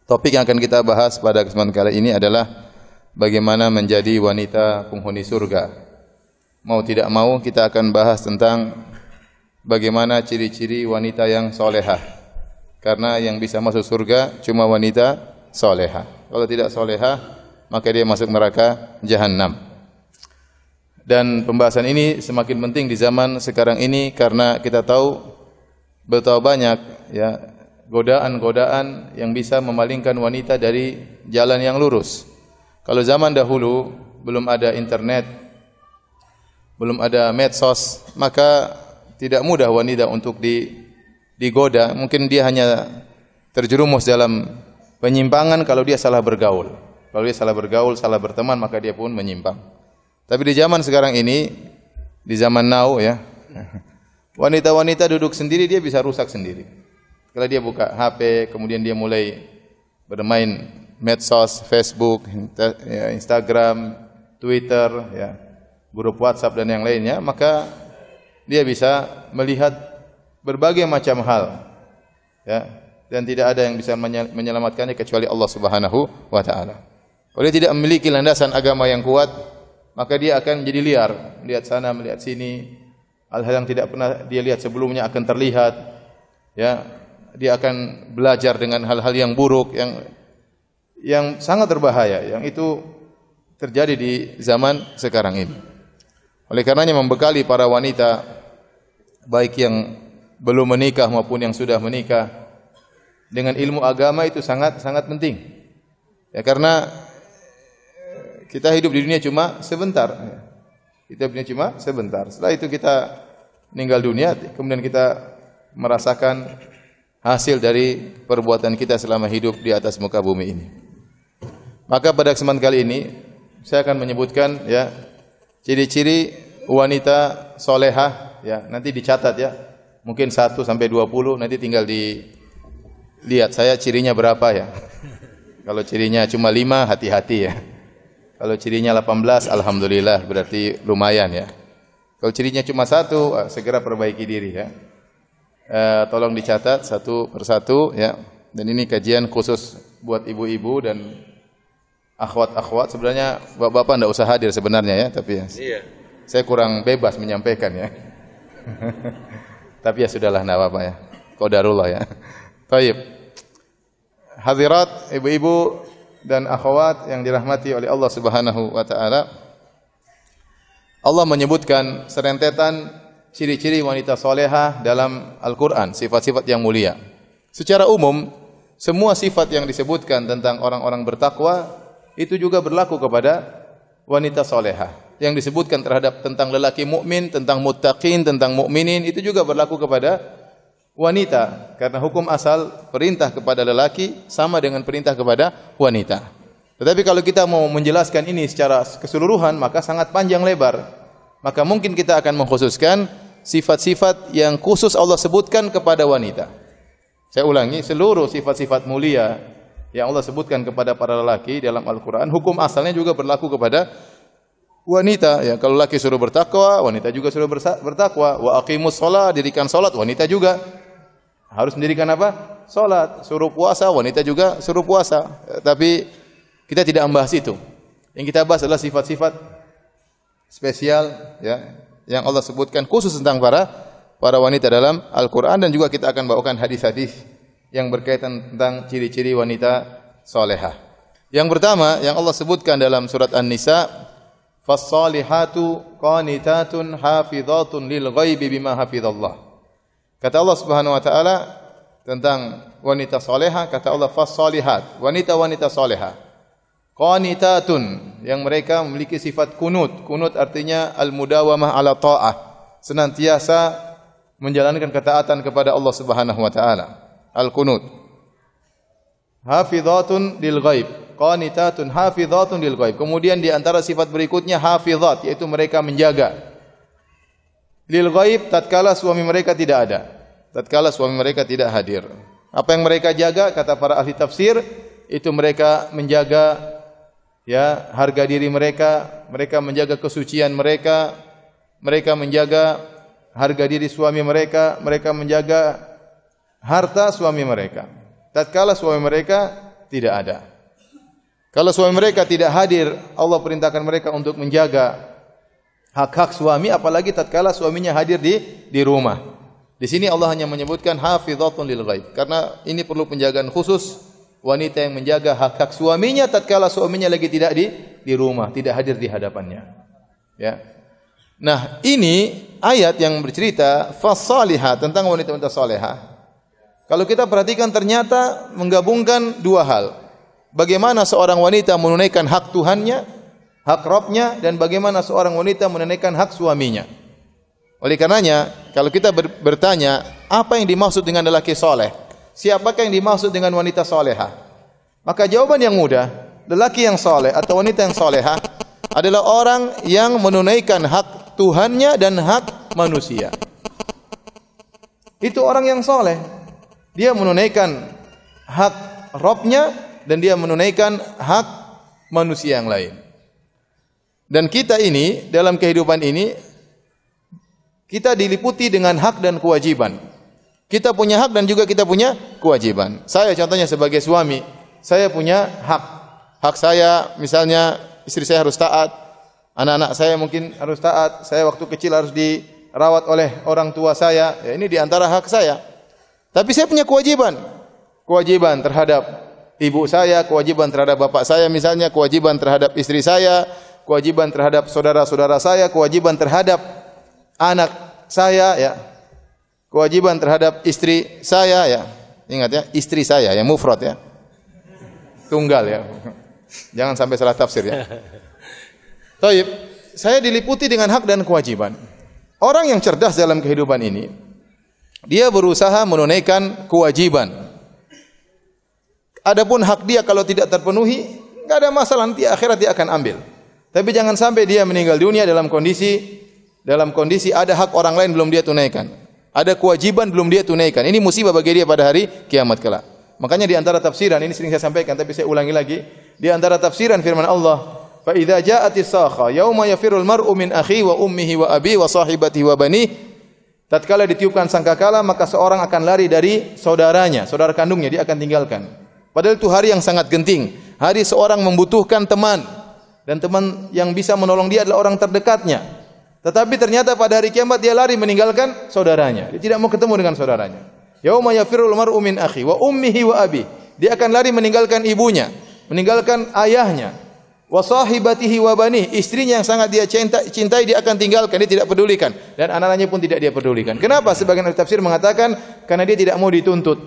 Topik yang akan kita bahas pada kesempatan kali ini adalah bagaimana menjadi wanita penghuni surga. Mau tidak mau kita akan bahas tentang bagaimana ciri-ciri wanita yang solehah. Karena yang bisa masuk surga cuma wanita solehah. Kalau tidak solehah, maka dia masuk neraka jahanam. Dan pembahasan ini semakin penting di zaman sekarang ini karena kita tahu betapa banyak ya godaan-godaan yang bisa memalingkan wanita dari jalan yang lurus. Kalau zaman dahulu belum ada internet, belum ada medsos, maka tidak mudah wanita untuk digoda. Mungkin dia hanya terjerumus dalam penyimpangan kalau dia salah bergaul. Kalau dia salah bergaul, salah berteman, maka dia pun menyimpang. Tapi di zaman sekarang ini, di zaman now ya, wanita-wanita duduk sendiri dia bisa rusak sendiri. Kalau dia buka HP, kemudian dia mulai bermain medsos, Facebook, Instagram, Twitter, ya, grup WhatsApp dan yang lainnya, maka dia bisa melihat berbagai macam hal, ya, dan tidak ada yang bisa menyelamatkannya kecuali Allah Subhanahu wa taala. Kalau dia tidak memiliki landasan agama yang kuat, maka dia akan menjadi liar, melihat sana, melihat sini, hal-hal yang tidak pernah dia lihat sebelumnya akan terlihat, ya. Dia akan belajar dengan hal-hal yang buruk, yang sangat berbahaya, yang itu terjadi di zaman sekarang ini. Oleh karenanya membekali para wanita, baik yang belum menikah maupun yang sudah menikah, dengan ilmu agama itu sangat penting. Ya, karena kita hidup di dunia cuma sebentar. Kita hidup di dunia cuma sebentar. Setelah itu kita meninggal dunia, kemudian kita merasakan hasil dari perbuatan kita selama hidup di atas muka bumi ini. Maka pada kesempatan kali ini saya akan menyebutkan ya ciri-ciri wanita solehah, ya, nanti dicatat ya. Mungkin 1 sampai 20, nanti tinggal dilihat saya cirinya berapa ya. Kalau cirinya cuma 5, hati-hati ya. Kalau cirinya 18, alhamdulillah, berarti lumayan ya. Kalau cirinya cuma 1, segera perbaiki diri ya. Tolong dicatat satu persatu ya. Dan ini kajian khusus buat ibu-ibu dan akhwat-akhwat. Sebenarnya bapak-bapak enggak usah hadir sebenarnya ya, tapi ya. Iya. Saya kurang bebas menyampaikan ya. Tapi ya sudahlah, enggak apa-apa ya. Qadarullah ya. Baik. Hadirat ibu-ibu dan akhwat yang dirahmati oleh Allah Subhanahu wa taala. Allah menyebutkan serentetan ciri-ciri wanita solehah dalam Al-Quran, sifat-sifat yang mulia. Secara umum, semua sifat yang disebutkan tentang orang-orang bertakwa itu juga berlaku kepada wanita solehah. Yang disebutkan tentang lelaki mukmin, tentang muttaqin, tentang mukminin itu juga berlaku kepada wanita. Karena hukum asal perintah kepada lelaki sama dengan perintah kepada wanita. Tetapi kalau kita mau menjelaskan ini secara keseluruhan, maka sangat panjang lebar. Maka mungkin kita akan mengkhususkan sifat-sifat yang khusus Allah sebutkan kepada wanita. Saya ulangi, seluruh sifat-sifat mulia yang Allah sebutkan kepada para lelaki dalam Al-Quran, hukum asalnya juga berlaku kepada wanita. Ya, kalau laki suruh bertakwa, wanita juga suruh bertakwa. Wa aqimus shalah, dirikan salat, wanita juga harus mendirikan apa? Salat. Suruh puasa, wanita juga suruh puasa. Tapi kita tidak membahas itu. Yang kita bahas adalah sifat-sifat spesial ya yang Allah sebutkan khusus tentang para wanita dalam Al-Quran, dan juga kita akan bawakan hadis-hadis yang berkaitan tentang ciri-ciri wanita solehah. Yang pertama yang Allah sebutkan dalam surat An-Nisa, fas-salihatu qanitatun hafizatun lil ghaibi bima hafizallah. Kata Allah Subhanahu wa taala tentang wanita solehah, kata Allah fas-salihat, wanita-wanita solehah. Qanitatun, yang mereka memiliki sifat kunut. Kunut artinya al-mudawamah ala ta'ah, senantiasa menjalankan ketaatan kepada Allah Subhanahu wa taala. Al-kunut. Hafizatun lil ghaib. Qanitatun hafizatun lil ghaib. Kemudian di antara sifat berikutnya hafizat, yaitu mereka menjaga lil ghaib tatkala suami mereka tidak ada. Tatkala suami mereka tidak hadir. Apa yang mereka jaga, kata para ahli tafsir, itu mereka menjaga ya harga diri mereka, mereka menjaga kesucian mereka, mereka menjaga harga diri suami mereka menjaga harta suami mereka. Tatkala suami mereka Tidak ada. Kalau suami mereka tidak hadir, Allah perintahkan mereka untuk menjaga hak-hak suami, apalagi tatkala suaminya hadir di rumah. Di sini Allah hanya menyebutkan hafizatun lil ghaib, karena ini perlu penjagaan khusus wanita yang menjaga hak-hak suaminya tatkala suaminya lagi tidak di rumah, tidak hadir di hadapannya. Ya. Nah, ini ayat yang bercerita fas-salihah, tentang wanita-wanita salehah. Kalau kita perhatikan ternyata menggabungkan dua hal. Bagaimana seorang wanita menunaikan hak Tuhannya, hak Rabbnya, dan bagaimana seorang wanita menunaikan hak suaminya. Oleh karenanya, kalau kita bertanya, apa yang dimaksud dengan lelaki soleh? Siapakah yang dimaksud dengan wanita solehah? Maka jawaban yang mudah, lelaki yang soleh atau wanita yang solehah adalah orang yang menunaikan hak Tuhannya dan hak manusia. Itu orang yang soleh. Dia menunaikan hak Rabbnya dan dia menunaikan hak manusia yang lain. Dan kita ini, dalam kehidupan ini, kita diliputi dengan hak dan kewajiban. Kita punya hak dan juga kita punya kewajiban. Saya contohnya sebagai suami, saya punya hak. Hak saya misalnya istri saya harus taat, anak-anak saya mungkin harus taat, saya waktu kecil harus dirawat oleh orang tua saya. Ya, ini diantara hak saya. Tapi saya punya kewajiban. Kewajiban terhadap ibu saya, kewajiban terhadap bapak saya misalnya, kewajiban terhadap istri saya, kewajiban terhadap saudara-saudara saya, kewajiban terhadap anak saya, ya. Kewajiban terhadap istri saya, ya. Ingat ya, istri saya, ya, mufrad ya. Tunggal ya. Jangan sampai salah tafsir ya. Taib, saya diliputi dengan hak dan kewajiban. Orang yang cerdas dalam kehidupan ini, dia berusaha menunaikan kewajiban. Adapun hak dia kalau tidak terpenuhi, enggak ada masalah, nanti akhirat dia akan ambil. Tapi jangan sampai dia meninggal dunia dalam kondisi ada hak orang lain belum dia tunaikan. Ada kewajiban belum dia tunaikan. Ini musibah bagi dia pada hari kiamat kelak. Makanya di antara tafsiran, ini sering saya sampaikan tapi saya ulangi lagi, di antara tafsiran firman Allah, "Fa idza ja'atis sakha yauma yafirul mar'u min akhi wa ummihi wa abi wa sahibatihi wa banihi." Tatkala ditiupkan sangkakala, maka seorang akan lari dari saudaranya, saudara kandungnya, dia akan tinggalkan. Padahal itu hari yang sangat genting. Hari seorang membutuhkan teman, dan teman yang bisa menolong dia adalah orang terdekatnya. Tetapi ternyata pada hari kiamat dia lari meninggalkan saudaranya. Dia tidak mau ketemu dengan saudaranya. Yauma yafirul mar'u min akhi wa ummihi wa abi. Dia akan lari meninggalkan ibunya, meninggalkan ayahnya. Wa sahibatihi wa bani, istrinya yang sangat dia cintai dia akan tinggalkan, dia tidak pedulikan, dan anak-anaknya pun tidak dia pedulikan. Kenapa? Sebagian ahli tafsir mengatakan karena dia tidak mau dituntut.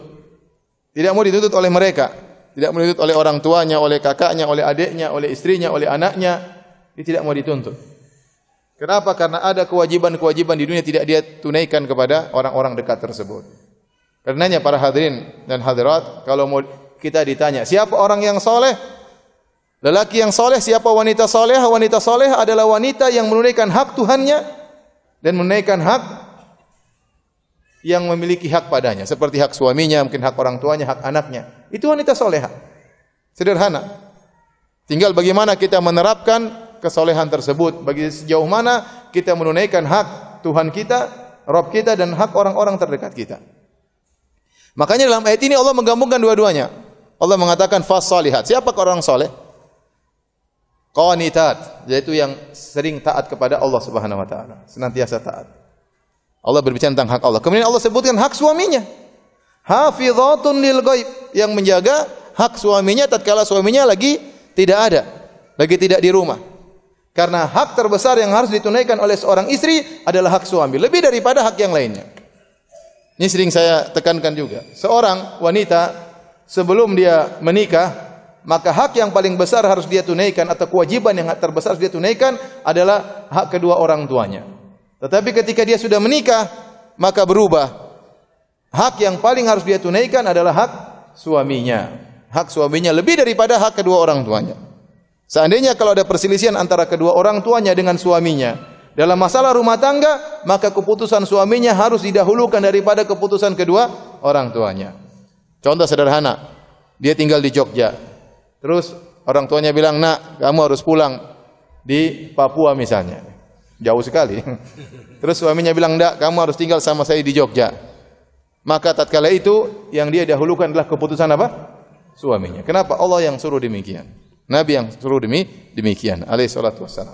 Tidak mau dituntut oleh mereka, tidak mau dituntut oleh orang tuanya, oleh kakaknya, oleh adiknya, oleh istrinya, oleh anaknya. Dia tidak mau dituntut. Kenapa? Karena ada kewajiban-kewajiban di dunia tidak dia tunaikan kepada orang-orang dekat tersebut. Karenanya para hadirin dan hadirat, kalau mau kita ditanya, siapa orang yang soleh? Lelaki yang soleh, siapa wanita soleh? Wanita soleh adalah wanita yang menunaikan hak Tuhannya dan menunaikan hak yang memiliki hak padanya, seperti hak suaminya, mungkin hak orang tuanya, hak anaknya. Itu wanita solehah. Sederhana. Tinggal bagaimana kita menerapkan kesolehan tersebut, bagi sejauh mana kita menunaikan hak Tuhan kita, Rabb kita, dan hak orang-orang terdekat kita. Makanya dalam ayat ini Allah menggabungkan dua-duanya. Allah mengatakan fas-salihat. Siapa orang soleh? Qanitat, yaitu yang sering taat kepada Allah Subhanahu wa taala, senantiasa taat. Allah berbicara tentang hak Allah. Kemudian Allah sebutkan hak suaminya. Hafizatun lil ghaib, yang menjaga hak suaminya tatkala suaminya lagi tidak ada, lagi tidak di rumah. Karena hak terbesar yang harus ditunaikan oleh seorang istri adalah hak suami, lebih daripada hak yang lainnya. Ini sering saya tekankan juga. Seorang wanita sebelum dia menikah, maka hak yang paling besar harus dia tunaikan, atau kewajiban yang terbesar harus dia tunaikan adalah hak kedua orang tuanya. Tetapi ketika dia sudah menikah, maka berubah. Hak yang paling harus dia tunaikan adalah hak suaminya. Hak suaminya lebih daripada hak kedua orang tuanya. Seandainya kalau ada perselisihan antara kedua orang tuanya dengan suaminya dalam masalah rumah tangga, maka keputusan suaminya harus didahulukan daripada keputusan kedua orang tuanya. Contoh sederhana, dia tinggal di Jogja. Terus orang tuanya bilang, "Nak, kamu harus pulang di Papua misalnya." Jauh sekali. Terus suaminya bilang, "Enggak, kamu harus tinggal sama saya di Jogja." Maka tatkala itu yang dia dahulukan adalah keputusan apa? suaminya. Kenapa? Allah yang suruh demikian. Nabi yang suruh demikian. Alaihi salatu wassalam.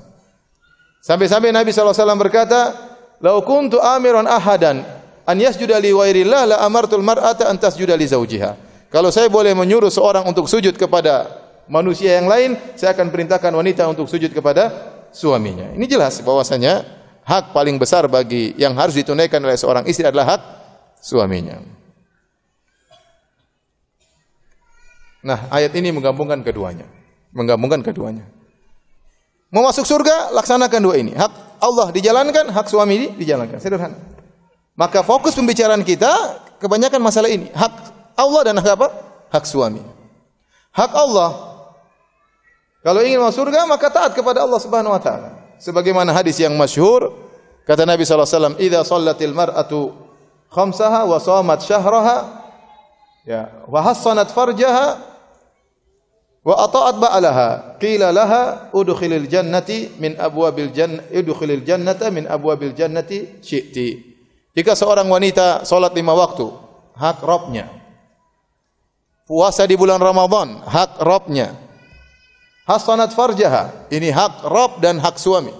Sampai-sampai Nabi SAW berkata, "Lau kuntu amiran ahadan an yasjuda li ghairillah la amartul mar'ata an tasjuda li zawjiha." Kalau saya boleh menyuruh seorang untuk sujud kepada manusia yang lain, saya akan perintahkan wanita untuk sujud kepada suaminya. Ini jelas bahwasanya hak paling besar bagi yang harus ditunaikan oleh seorang istri adalah hak suaminya. Nah, ayat ini menggabungkan keduanya. Mau masuk surga, laksanakan dua ini. Hak Allah dijalankan, hak suami dijalankan. Sederhana. Maka fokus pembicaraan kita kebanyakan masalah ini. Hak Allah dan hak apa? Hak suami. Hak Allah, kalau ingin masuk surga, maka taat kepada Allah Subhanahu wa taala. Sebagaimana hadis yang masyhur, kata Nabi sallallahu alaihi wasallam, "Idza shallatil mar'atu khamsaha wa shamat syahraha, ya, wa hassanat farjaha wa ata'at ba'laha qila laha udkhilil jannati min abwabil jannata min abwabil jannati syi'ti." Jika seorang wanita salat 5 waktu, hak Rabbnya. Puasa di bulan Ramadan, hak Rabbnya. Hasanat farjaha, ini hak Rabb dan hak suami.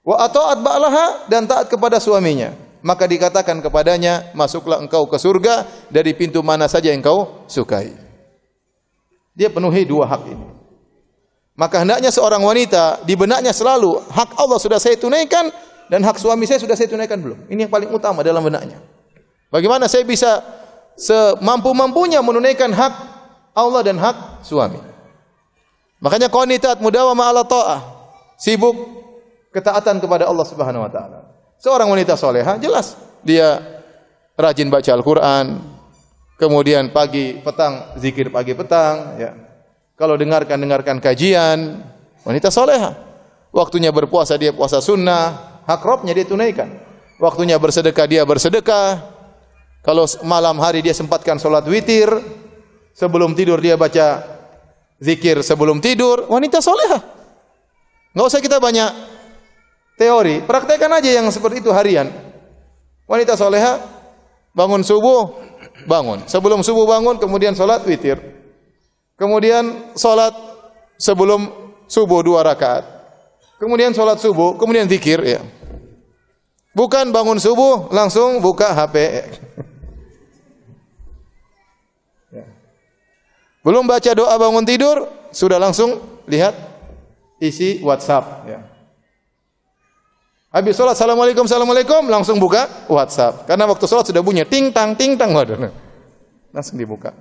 Wa ata'at ba'laha, dan taat kepada suaminya, maka dikatakan kepadanya, masuklah engkau ke surga dari pintu mana saja yang kau sukai. Dia penuhi dua hak ini. Maka hendaknya seorang wanita di benaknya selalu hak Allah sudah saya tunaikan dan hak suami saya sudah saya tunaikan belum. Ini yang paling utama dalam benaknya. Bagaimana saya bisa semampu-mampunya menunaikan hak Allah dan hak suami. Makanya qanitat mudawama ala ta'ah, sibuk ketaatan kepada Allah Subhanahu wa taala. Seorang wanita salehah jelas dia rajin baca Al-Qur'an, kemudian pagi petang zikir pagi petang, ya. Kalau dengarkan kajian, wanita salehah. Waktunya berpuasa dia puasa sunnah, hak Rabbnya dia tunaikan. Waktunya bersedekah dia bersedekah. Kalau malam hari dia sempatkan salat witir, sebelum tidur dia baca zikir sebelum tidur, wanita salehah. Enggak usah kita banyak teori, praktekkan aja yang seperti itu harian. Wanita salehah bangun subuh, bangun. Sebelum subuh bangun, kemudian salat witir. Kemudian salat sebelum subuh 2 rakaat. Kemudian salat subuh, kemudian zikir, ya. Bukan bangun subuh langsung buka HP. Ya. Belum baca doa bangun tidur, sudah langsung lihat isi WhatsApp, ya. Habis salat assalamualaikum langsung buka WhatsApp. Karena waktu salat sudah bunyi ting tang waduh. Langsung dibuka.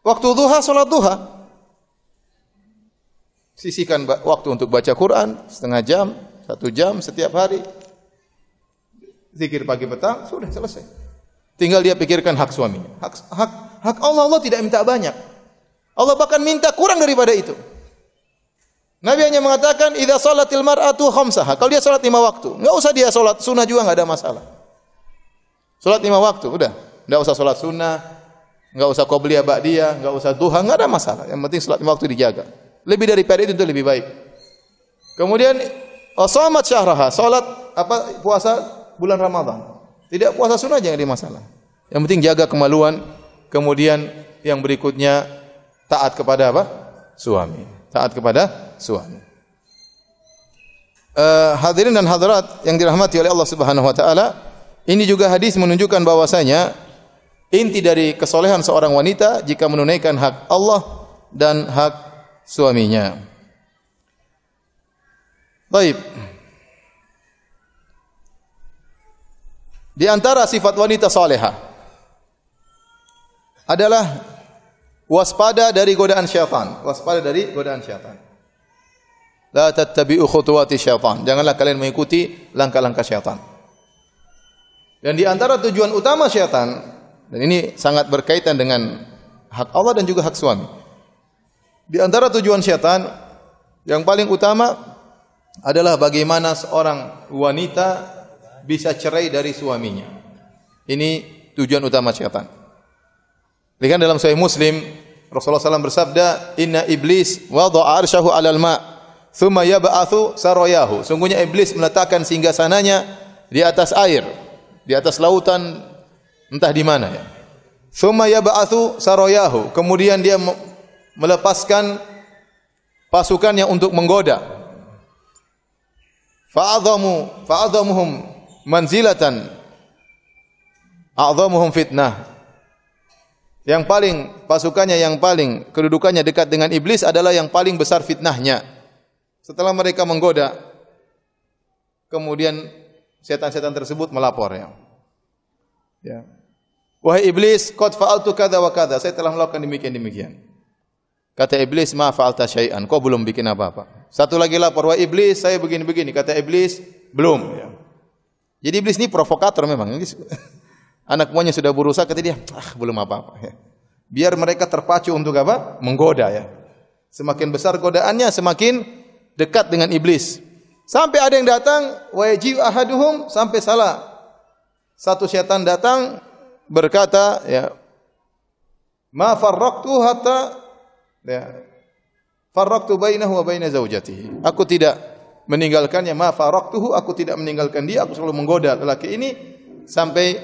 Waktu duha salat duha. Sisihkan waktu untuk baca Quran setengah jam, 1 jam setiap hari. Zikir pagi petang sudah selesai. Tinggal dia pikirkan hak suaminya. Hak Allah tidak minta banyak. Allah bahkan minta kurang daripada itu. Nabi hanya mengatakan idza shalatil mar'atu khamsaha. Kalau dia salat 5 waktu, enggak usah dia salat sunnah juga enggak ada masalah. Salat 5 waktu udah, enggak usah salat sunnah, enggak usah qabliyah ba'diyah, enggak usah duha, enggak ada masalah. Yang penting salat 5 waktu dijaga. Lebih daripada itu lebih baik. Kemudian shamat syahraha, salat puasa bulan Ramadan. Tidak puasa sunnah jangan ada masalah. Yang penting jaga kemaluan. Kemudian yang berikutnya taat kepada apa? Suami. Taat kepada suami. Hadirin dan hadirat yang dirahmati oleh Allah Subhanahu wa taala, ini juga hadis menunjukkan bahwasanya inti dari kesolehan seorang wanita jika menunaikan hak Allah dan hak suaminya. Baik. Di antara sifat wanita salehah adalah waspada dari godaan syaitan. Waspada dari godaan syaitan. La tattabi'u khutuwati syaitan. Janganlah kalian mengikuti langkah-langkah syaitan. Dan di antara tujuan utama syaitan, dan ini sangat berkaitan dengan hak Allah dan juga hak suami. Di antara tujuan syaitan yang paling utama adalah bagaimana seorang wanita bisa cerai dari suaminya. Ini tujuan utama syaitan. Lihat dalam Sahih Muslim, Rasulullah SAW bersabda, Inna iblis wada'a arsyahu alal ma' thumma yab'athu sarayahu. Sungguhnya iblis meletakkan singgasananya di atas air, di atas lautan entah di mana ya. Tsumma yab'atsu sarayahu, kemudian dia melepaskan pasukannya untuk menggoda. Fa'adhamuhum manzilatan a'dhamuhum fitnah. Yang paling pasukannya yang paling kedudukannya dekat dengan iblis adalah yang paling besar fitnahnya. Setelah mereka menggoda, kemudian setan-setan tersebut melapor ya. Ya. Wahai iblis, qad fa'altu kadza wa kadza. Saya telah melakukan demikian. Kata iblis, ma fa'alta syai'an. Kau belum bikin apa-apa. Satu lagi lapor, wahai iblis, saya begini-begini. Kata iblis, belum ya. Jadi iblis ini provokator memang. Anak buahnya sudah berusaha, kata dia, belum apa-apa ya. Biar mereka terpacu untuk apa? Menggoda ya. Semakin besar godaannya, semakin dekat dengan iblis. Sampai ada yang datang, wa yaji'u ahaduhum, sampai salah. Satu syaitan datang berkata, ya, ma farraqtu hatta ya, farraqtu bainahu wa baina zaujatihi. Aku tidak meninggalkannya, ma farraqtuhu, aku tidak meninggalkan dia, aku selalu menggoda lelaki ini sampai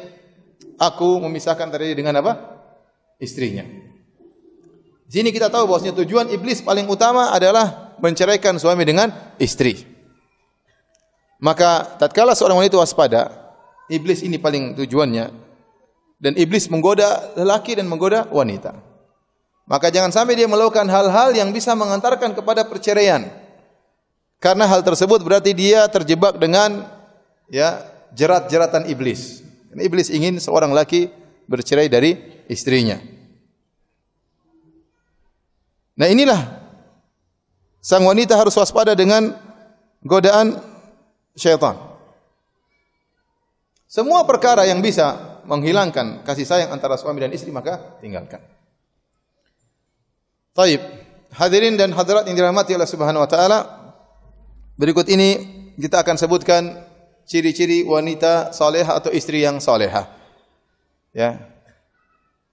aku memisahkan antara dia dengan apa? Istrinya. Di sini kita tahu bahwasanya tujuan iblis paling utama adalah menceraikan suami dengan istri. Maka tatkala seorang wanita waspada, iblis ini paling tujuannya, dan iblis menggoda lelaki dan menggoda wanita. Maka jangan sampai dia melakukan hal-hal yang bisa mengantarkan kepada perceraian. Karena hal tersebut berarti dia terjebak dengan ya jerat-jeratan iblis. Karena iblis ingin seorang laki bercerai dari istrinya. Nah, inilah sang wanita harus waspada dengan godaan syaitan. Semua perkara yang bisa menghilangkan kasih sayang antara suami dan istri maka tinggalkan. Baik, hadirin dan hadirat yang dirahmati Allah Subhanahu wa taala, berikut ini kita akan sebutkan ciri-ciri wanita salehah atau istri yang salehah. Ya.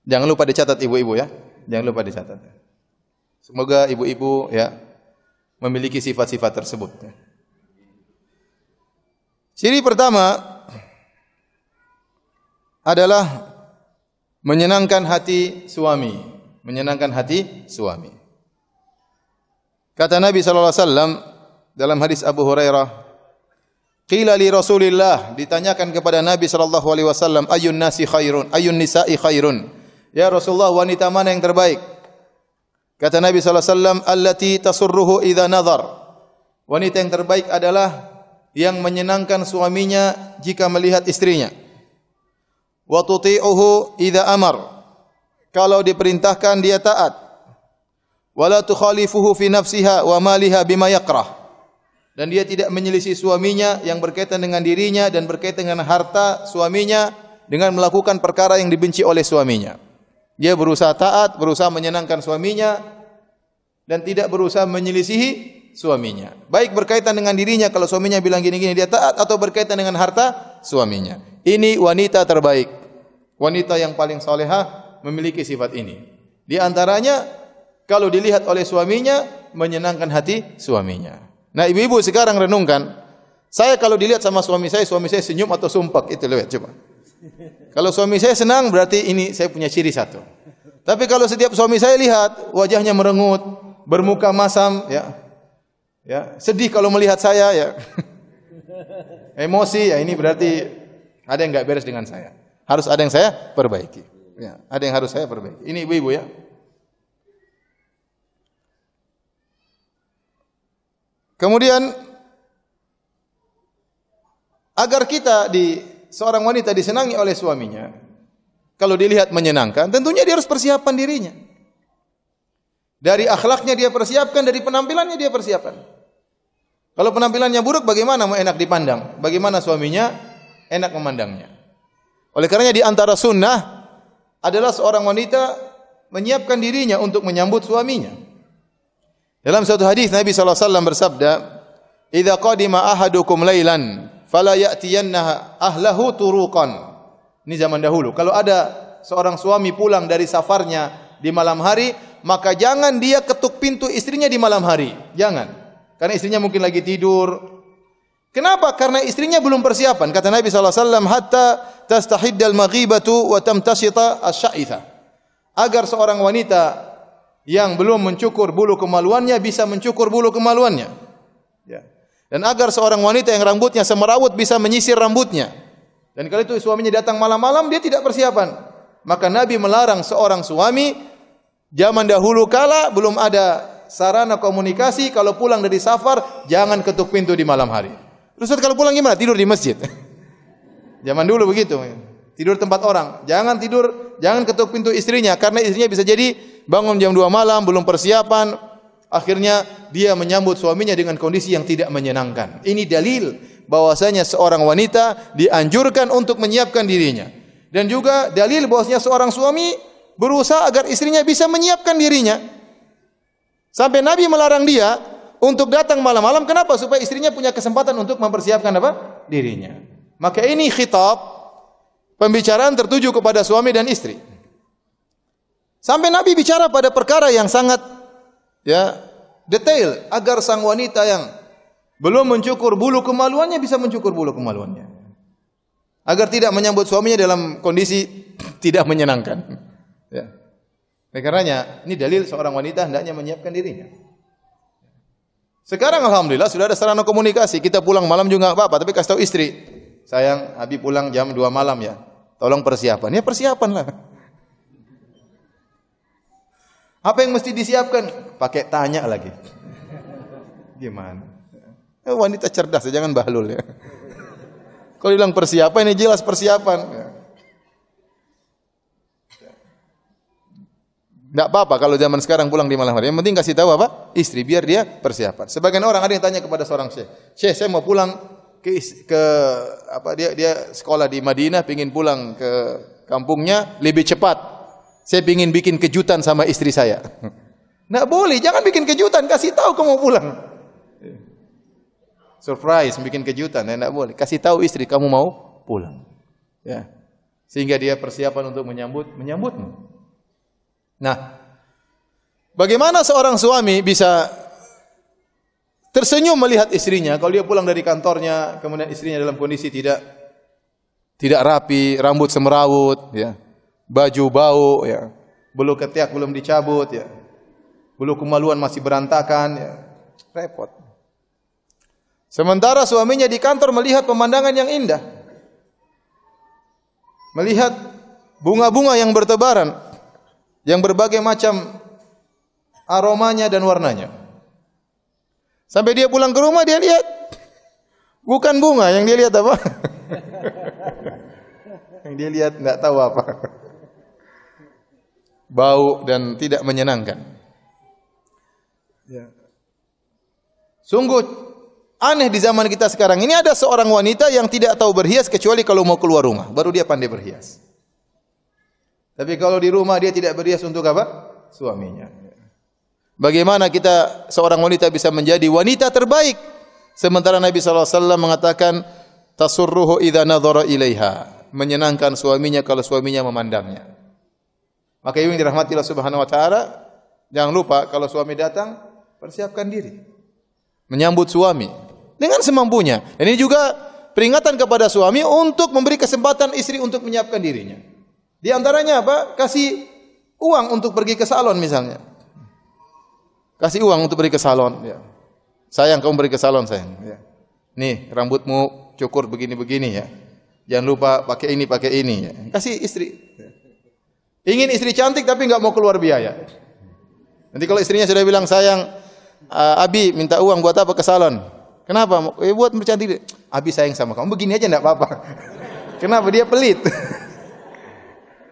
Jangan lupa dicatat ibu-ibu ya. Jangan lupa dicatat. Semoga ibu-ibu ya memiliki sifat-sifat tersebut. Ciri pertama adalah menyenangkan hati suami. Menyenangkan hati suami. Kata Nabi sallallahu alaihi wasallam dalam hadis Abu Hurairah, qila li Rasulillah, ditanyakan kepada Nabi sallallahu alaihi wasallam, ayyun nasi khairun, ayyun nisa'i khairun? Ya Rasulullah, wanita mana yang terbaik? Kata Nabi sallallahu alaihi wasallam, allati tasurruhu idza nadhar. Wanita yang terbaik adalah yang menyenangkan suaminya jika melihat istrinya. Wa tuti'uhu idza amar. Kalau diperintahkan dia taat. Wala tukhalifuhu fi nafsiha wa maliha bima yakrah. Dan dia tidak menyelisih suaminya yang berkaitan dengan dirinya dan berkaitan dengan harta suaminya dengan melakukan perkara yang dibenci oleh suaminya. Dia berusaha taat, berusaha menyenangkan suaminya dan tidak berusaha menyelisihi suaminya. Baik berkaitan dengan dirinya, kalau suaminya bilang gini-gini dia taat, atau berkaitan dengan harta suaminya. Ini wanita terbaik. Wanita yang paling salehah memiliki sifat ini. Di antaranya kalau dilihat oleh suaminya menyenangkan hati suaminya. Nah, ibu-ibu sekarang renungkan, saya kalau dilihat sama suami saya senyum atau sumpah, itu lihat coba. Kalau suami saya senang berarti ini saya punya ciri satu. Tapi kalau setiap suami saya lihat wajahnya merengut, bermuka masam ya. Ya, sedih kalau melihat saya ya. Emosi ya, ini berarti ada yang enggak beres dengan saya. Harus ada yang saya perbaiki. Ya, ada yang harus saya perbaiki. Ini ibu-ibu ya. Kemudian agar seorang wanita disenangi oleh suaminya, kalau dilihat menyenangkan, tentunya dia harus persiapkan dirinya. Dari akhlaknya dia persiapkan, dari penampilannya dia persiapkan. Kalau penampilannya buruk, bagaimana mau enak dipandang? Bagaimana suaminya enak memandangnya? Oleh karenanya di antara sunnah adalah seorang wanita menyiapkan dirinya untuk menyambut suaminya. Dalam suatu hadis Nabi sallallahu alaihi wasallam bersabda, "Idza qadima ahadukum lailan fala ya'tiyanna ahlahu turuqan." Ini zaman dahulu. Kalau ada seorang suami pulang dari safarnya di malam hari, maka jangan dia ketuk pintu istrinya di malam hari. Jangan. Karena istrinya mungkin lagi tidur, Kenapa? Karena istrinya belum persiapan. Kata Nabi SAW, hatta tastahiddal maghibatu wa tamtashita asy'aitha. Agar seorang wanita yang belum mencukur bulu kemaluannya bisa mencukur bulu kemaluannya. Ya. Dan agar seorang wanita yang rambutnya semerawut bisa menyisir rambutnya. Dan kalau itu suaminya datang malam-malam, dia tidak persiapan. Maka Nabi melarang seorang suami, zaman dahulu kala belum ada sarana komunikasi, kalau pulang dari safar, jangan ketuk pintu di malam hari. Ustaz kalau pulang gimana? Tidur di masjid. Zaman dulu begitu. Tidur tempat orang. Jangan ketuk pintu istrinya, karena istrinya bisa jadi bangun jam 2 malam, belum persiapan. Akhirnya dia menyambut suaminya dengan kondisi yang tidak menyenangkan. Ini dalil bahwasanya seorang wanita dianjurkan untuk menyiapkan dirinya. Dan juga dalil bahwasanya seorang suami berusaha agar istrinya bisa menyiapkan dirinya. Sampai Nabi melarang dia untuk datang malam-malam. Kenapa? Supaya istrinya punya kesempatan untuk mempersiapkan apa? Dirinya. Maka ini khitab, pembicaraan tertuju kepada suami dan istri. Sampai Nabi bicara pada perkara yang sangat detail agar sang wanita yang belum mencukur bulu kemaluannya bisa mencukur bulu kemaluannya. Agar tidak menyambut suaminya dalam kondisi tidak menyenangkan. Ya. Karenanya ini dalil seorang wanita hendaknya menyiapkan dirinya. Sekarang alhamdulillah sudah ada sarana komunikasi. Kita pulang malam juga enggak apa-apa, tapi kasih tahu istri, sayang, Abi pulang jam 2 malam ya. Tolong persiapan. Ya persiapanlah. Apa yang mesti disiapkan? Pakai tanya lagi. Gimana? Wanita cerdas, jangan bahlul ya. Kalau bilang persiapan, ini jelas persiapan. Tidak apa-apa kalau zaman sekarang pulang di malam hari. Yang penting kasih tahu apa? Istri, biar dia persiapan. Sebagian orang ada yang tanya kepada seorang syekh, "Syekh, saya mau pulang dia sekolah di Madinah, pingin pulang ke kampungnya lebih cepat. Saya pingin bikin kejutan sama istri saya." Nggak boleh, jangan bikin kejutan, kasih tahu kamu pulang. Surprise, bikin kejutan, nggak boleh. Kasih tahu istri kamu mau pulang. Ya. Sehingga dia persiapan untuk menyambutmu. Nah, bagaimana seorang suami bisa tersenyum melihat istrinya kalau dia pulang dari kantornya, kemudian istrinya dalam kondisi tidak rapi, rambut semerawut, ya, baju bau, ya, bulu ketiak belum dicabut, ya, bulu kemaluan masih berantakan, ya, repot. Sementara suaminya di kantor melihat pemandangan yang indah, melihat bunga-bunga yang bertebaran, yang berbagai macam aromanya dan warnanya. Sampai dia pulang ke rumah, dia lihat bukan bunga, yang dia lihat apa? Yang dia lihat enggak tahu apa. Bau dan tidak menyenangkan. Ya. Sungguh aneh di zaman kita sekarang ini, ada seorang wanita yang tidak tahu berhias kecuali kalau mau keluar rumah, baru dia pandai berhias. Tapi kalau di rumah dia tidak berhias untuk apa? Suaminya. Bagaimana kita seorang wanita bisa menjadi wanita terbaik? Sementara Nabi SAW mengatakan, tasurruhu idza nadhara ilaiha, menyenangkan suaminya kalau suaminya memandangnya. Maka yang dirahmati Allah Subhanahu wa taala, jangan lupa kalau suami datang, persiapkan diri. Menyambut suami dengan semampunya. Dan ini juga peringatan kepada suami untuk memberi kesempatan istri untuk menyiapkan dirinya. Di antaranya apa? Kasih uang untuk pergi ke salon misalnya. Kasih uang untuk pergi ke salon. Ya. Sayang, kamu pergi ke salon sayang. Ya. Nih rambutmu cukur begini-begini ya. Jangan lupa pakai ini ya. Kasih istri. Ya. Ingin istri cantik tapi enggak mau keluar biaya. Nanti kalau istrinya sudah bilang, sayang, Abi minta uang buat apa ke salon? Kenapa? Buat bercantik. Abi sayang sama kamu, begini aja enggak apa-apa. Kenapa? Dia pelit.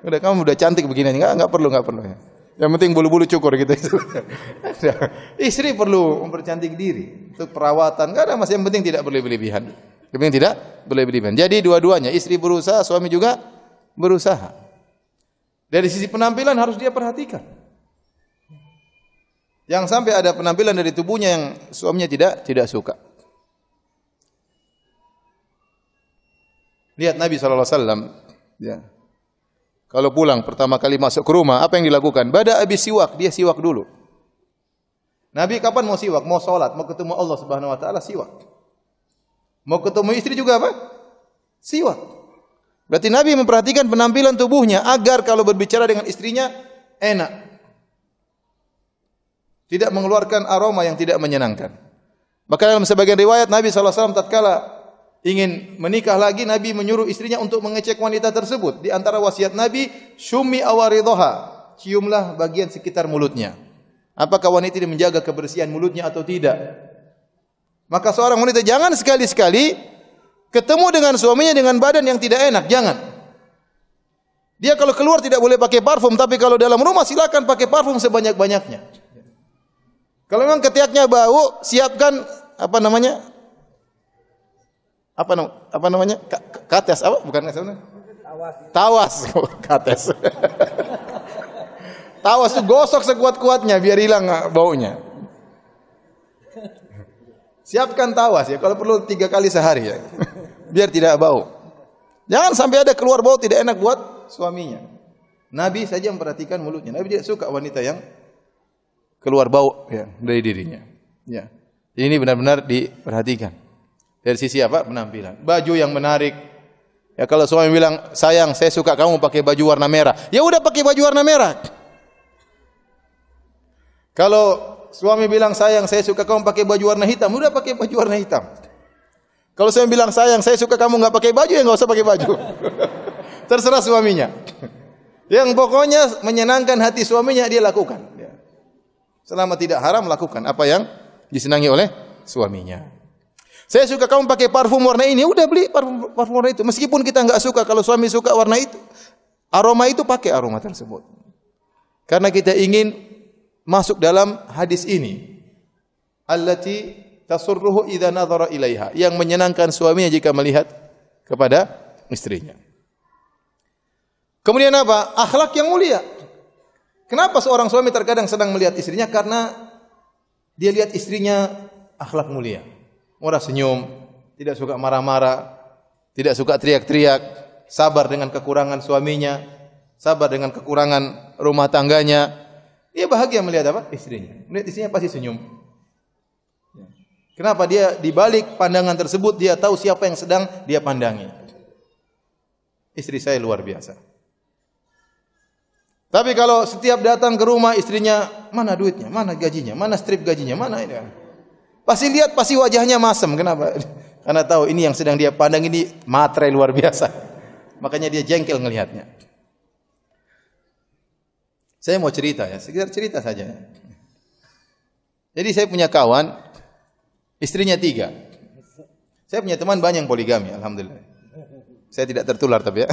Udah kamu udah cantik begini, enggak perlu. Yang penting bulu-bulu cukur gitu. Istri perlu mempercantik diri untuk perawatan. Enggak ada mas, yang penting tidak berlebihan. Yang penting tidak berlebihan. Jadi dua-duanya, istri berusaha, suami juga berusaha. Dari sisi penampilan harus dia perhatikan. Yang sampai ada penampilan dari tubuhnya yang suaminya tidak suka. Lihat Nabi SAW, ya. Kalau pulang pertama kali masuk ke rumah, apa yang dilakukan? Bada habis siwak, dia siwak dulu. Nabi kapan mau siwak? Mau sholat, mau ketemu Allah Subhanahu wa taala, siwak. Mau ketemu istri juga apa? Siwak. Berarti Nabi memperhatikan penampilan tubuhnya agar kalau berbicara dengan istrinya enak. Tidak mengeluarkan aroma yang tidak menyenangkan. Maka dalam sebagian riwayat Nabi SAW tatkala ingin menikah lagi, Nabi menyuruh istrinya untuk mengecek wanita tersebut. Di antara wasiat Nabi, syummi awaridhoha, ciumlah bagian sekitar mulutnya. Apakah wanita ini menjaga kebersihan mulutnya atau tidak? Maka seorang wanita jangan sekali-sekali ketemu dengan suaminya dengan badan yang tidak enak, jangan. Dia kalau keluar tidak boleh pakai parfum, tapi kalau dalam rumah silakan pakai parfum sebanyak-banyaknya. Kalau memang ketiaknya bau, siapkan apa namanya? Kates apa? Bukan sebenarnya? Tawas. Kates. Tawas itu gosok sekuat-kuatnya biar hilang baunya. Siapkan tawas ya, kalau perlu 3 kali sehari ya. Biar tidak bau. Jangan sampai ada keluar bau tidak enak buat suaminya. Nabi saja memperhatikan mulutnya. Nabi tidak suka wanita yang keluar bau ya dari dirinya. Ya. Ini benar-benar diperhatikan. Dari sisi apa? Penampilan. Baju yang menarik. Ya kalau suami bilang, "Sayang, saya suka kamu pakai baju warna merah." Ya udah pakai baju warna merah. Kalau suami bilang, "Sayang, saya suka kamu pakai baju warna hitam." Udah pakai baju warna hitam. Kalau suami bilang, "Sayang, saya suka kamu enggak pakai baju," ya enggak usah pakai baju. Terserah suaminya. Yang pokoknya menyenangkan hati suaminya dia lakukan. Selama tidak haram lakukan apa yang disenangi oleh suaminya. Saya suka kamu pakai parfum warna ini, udah beli parfum warna itu. Meskipun kita enggak suka, kalau suami suka warna itu, aroma itu pakai aroma tersebut. Karena kita ingin masuk dalam hadis ini. Allati tasurruhu idza nadhara ilaiha, yang menyenangkan suaminya jika melihat kepada istrinya. Kemudian apa? Akhlak yang mulia. Kenapa seorang suami terkadang senang melihat istrinya? Karena dia lihat istrinya akhlak mulia. Murah senyum, tidak suka marah-marah, tidak suka teriak-teriak, sabar dengan kekurangan suaminya, sabar dengan kekurangan rumah tangganya. Dia bahagia melihat apa? Istrinya. Melihat istrinya pasti senyum. Kenapa? Dia di balik pandangan tersebut dia tahu siapa yang sedang dia pandangi. Istri saya luar biasa. Tapi kalau setiap datang ke rumah istrinya, mana duitnya, mana gajinya, mana strip gajinya, mana ini. Pasti lihat, pasti wajahnya masem. Kenapa? Karena tahu ini yang sedang dia pandang ini matre luar biasa. Makanya dia jengkel ngelihatnya. Saya mau cerita ya, sekedar cerita saja. Jadi saya punya kawan, istrinya 3. Saya punya teman banyak yang poligami, alhamdulillah. Saya tidak tertular tapi ya.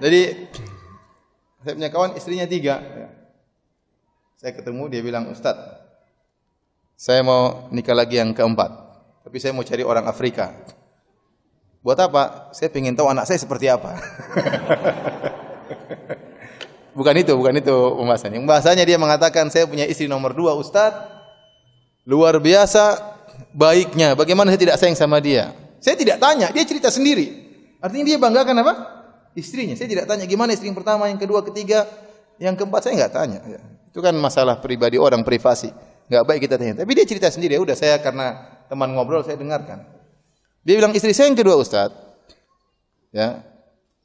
Jadi saya punya kawan istrinya 3. Saya ketemu dia bilang, "Ustaz, saya mau nikah lagi yang keempat, tapi saya mau cari orang Afrika." Buat apa? Saya ingin tahu anak saya seperti apa. Bukan itu pembahasannya. Pembahasannya dia mengatakan, "Saya punya istri nomor 2, Ustaz. Luar biasa baiknya. Bagaimana saya tidak sayang sama dia?" Saya tidak tanya, dia cerita sendiri. Artinya dia banggakan apa? Istrinya. Saya tidak tanya gimana istri yang pertama, yang kedua, ketiga, yang keempat, saya enggak tanya. Itu kan masalah pribadi orang, privasi. Enggak baik kita tanya. Tapi dia cerita sendiri. Ya udah, saya karena teman ngobrol saya dengarkan. Dia bilang, "Istri saya yang kedua, Ustaz. Ya.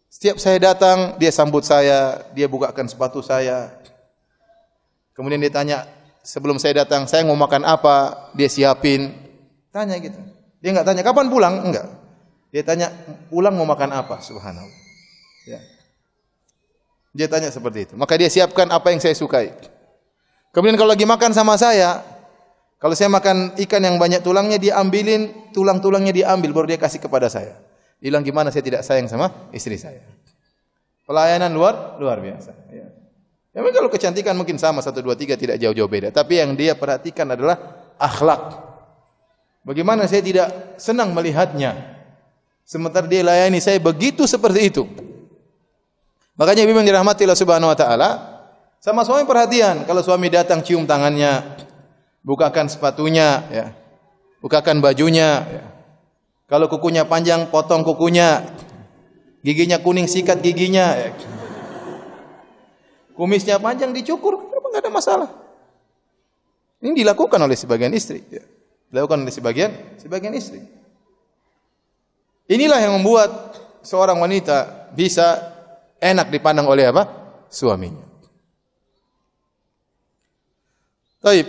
Setiap saya datang, dia sambut saya, dia bukakan sepatu saya. Kemudian dia tanya, sebelum saya datang, saya mau makan apa, dia siapin." Tanya gitu. Dia enggak tanya, "Kapan pulang?" Enggak. Dia tanya, "Pulang mau makan apa?" Subhanallah. Ya. Dia tanya seperti itu. Maka dia siapkan apa yang saya sukai. Kemudian kalau lagi makan sama saya, kalau saya makan ikan yang banyak tulangnya, dia ambilin tulang-tulangnya, dia ambil baru dia kasih kepada saya. Bilang gimana saya tidak sayang sama istri saya. Pelayanan luar biasa. Ya. Memang kalau kecantikan mungkin sama 1, 2, 3 tidak jauh-jauh beda. Tapi yang dia perhatikan adalah akhlak. Bagaimana saya tidak senang melihatnya. Sementara dia layani saya begitu seperti itu. Makanya memang dirahmati Allah Subhanahu wa taala. Sama suami perhatian. Kalau suami datang cium tangannya, bukakan sepatunya, ya. Bukakan bajunya, ya. Kalau kukunya panjang, potong kukunya. Giginya kuning, sikat giginya. Ya. Kumisnya panjang, dicukur, enggak ada masalah. Ini dilakukan oleh sebagian istri. Ya. Dilakukan oleh sebagian istri. Inilah yang membuat seorang wanita bisa enak dipandang oleh apa? Suaminya. Baik.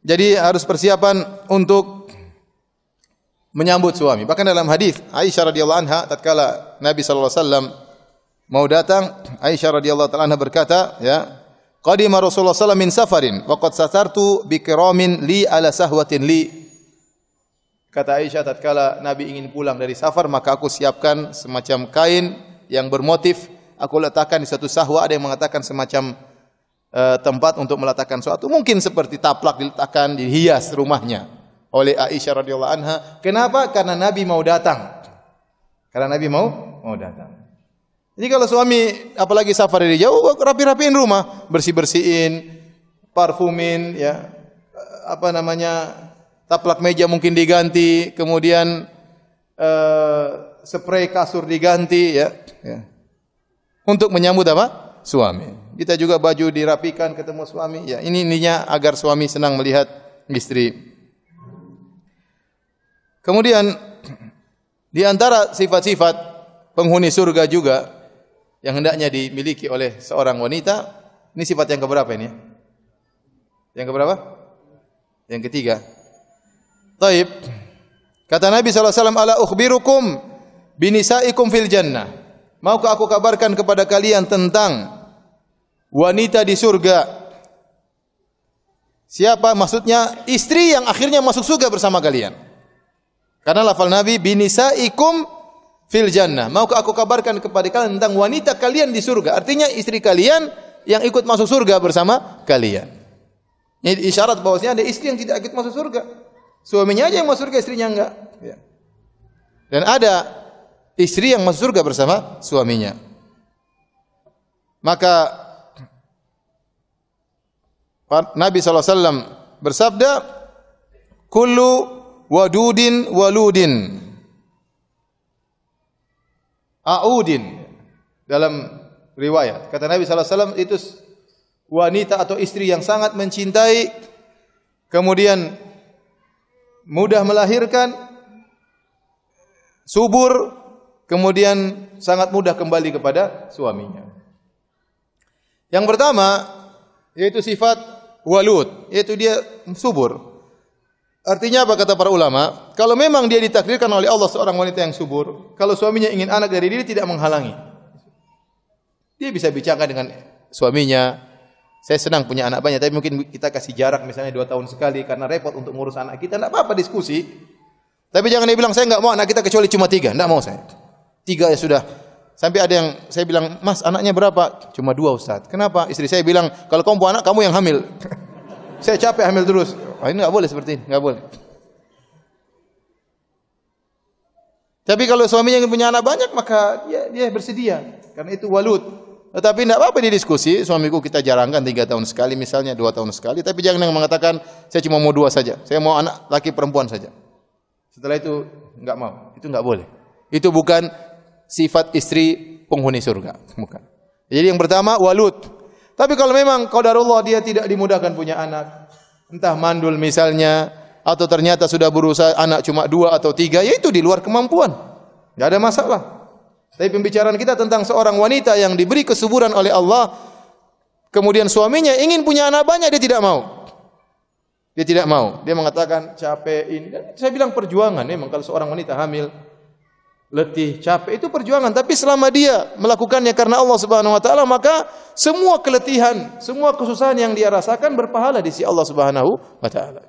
Jadi harus persiapan untuk menyambut suami. Bahkan dalam hadis Aisyah radhiyallahu anha tatkala Nabi sallallahu alaihi wasallam mau datang, Aisyah radhiyallahu taala anha berkata, ya, qadima Rasulullah sallallahu min safarin wa qad satartu bi kiramin li ala sahwatin li. Kata Aisyah, tatkala Nabi ingin pulang dari safar, maka aku siapkan semacam kain yang bermotif, aku letakkan di satu sahwa. Ada yang mengatakan semacam tempat untuk meletakkan sesuatu, mungkin seperti taplak diletakkan, dihias rumahnya oleh Aisyah radhiyallahu anha. Kenapa? Karena Nabi mau datang. Karena Nabi mau datang. Jadi kalau suami apalagi safar dari jauh, rapi-rapiin rumah, bersih-bersihin, parfumin, ya, apa namanya, taplak meja mungkin diganti, kemudian spray kasur diganti, ya. Untuk menyambut apa? Suami. Kita juga baju dirapikan ketemu suami, ya. Ini intinya agar suami senang melihat istri. Kemudian di antara sifat-sifat penghuni surga juga yang hendaknya dimiliki oleh seorang wanita, ini sifat yang keberapa ini? Yang keberapa? Yang ketiga. Taib. Kata Nabi SAW, ala ukhbirukum binisaikum fil jannah. Maukah aku kabarkan kepada kalian tentang wanita di surga? Siapa? Maksudnya istri yang akhirnya masuk surga bersama kalian. Karena lafal Nabi binisaikum fil jannah. Maukah aku kabarkan kepada kalian tentang wanita kalian di surga? Artinya istri kalian yang ikut masuk surga bersama kalian. Ini isyarat bahwasanya ada istri yang tidak ikut masuk surga. Suaminya aja yang masuk surga, istrinya enggak. Ya. Dan ada istri yang masuk surga bersama suaminya. Maka Nabi SAW bersabda, kullu wadudin waludin a'udin. Dalam riwayat kata Nabi SAW, itu wanita atau istri yang sangat mencintai, kemudian mudah melahirkan, subur, kemudian sangat mudah kembali kepada suaminya. Yang pertama yaitu sifat walud, yaitu dia subur. Artinya apa kata para ulama? Kalau memang dia ditakdirkan oleh Allah seorang wanita yang subur, kalau suaminya ingin anak dari dia tidak menghalangi. Dia bisa bicara dengan suaminya, saya senang punya anak banyak, tapi mungkin kita kasih jarak misalnya 2 tahun sekali karena repot untuk ngurus anak kita. Tidak apa-apa diskusi. Tapi jangan dia bilang saya enggak mau anak kita kecuali cuma 3. Enggak mau saya. 3 ya sudah. Sampai ada yang saya bilang, "Mas, anaknya berapa?" "Cuma 2, Ustaz." "Kenapa?" Istri saya bilang, "Kalau kamu punya anak, kamu yang hamil." Saya capek hamil terus. Oh, ini enggak boleh seperti ini, enggak boleh. Tapi kalau suaminya ingin punya anak banyak, maka dia bersedia. Karena itu walud. Tetapi tidak apa-apa didiskusi, suamiku kita jarangkan 3 tahun sekali misalnya, 2 tahun sekali, tapi jangan yang mengatakan saya cuma mau 2 saja, saya mau anak laki perempuan saja. Setelah itu enggak mau, itu enggak boleh. Itu bukan sifat istri penghuni surga, bukan. Jadi yang pertama walud. Tapi kalau memang qadarullah dia tidak dimudahkan punya anak, entah mandul misalnya, atau ternyata sudah berusaha anak cuma 2 atau 3, ya itu di luar kemampuan. Enggak ada masalah. Tapi pembicaraan kita tentang seorang wanita yang diberi kesuburan oleh Allah, kemudian suaminya ingin punya anak banyak, dia tidak mau. Dia tidak mau. Dia mengatakan capek ini. Dan saya bilang perjuangan. Memang kalau seorang wanita hamil, letih, capek, itu perjuangan. Tapi selama dia melakukannya karena Allah Subhanahu Wa Taala, maka semua keletihan, semua kesusahan yang dia rasakan berpahala di sisi Allah Subhanahu Wa Taala.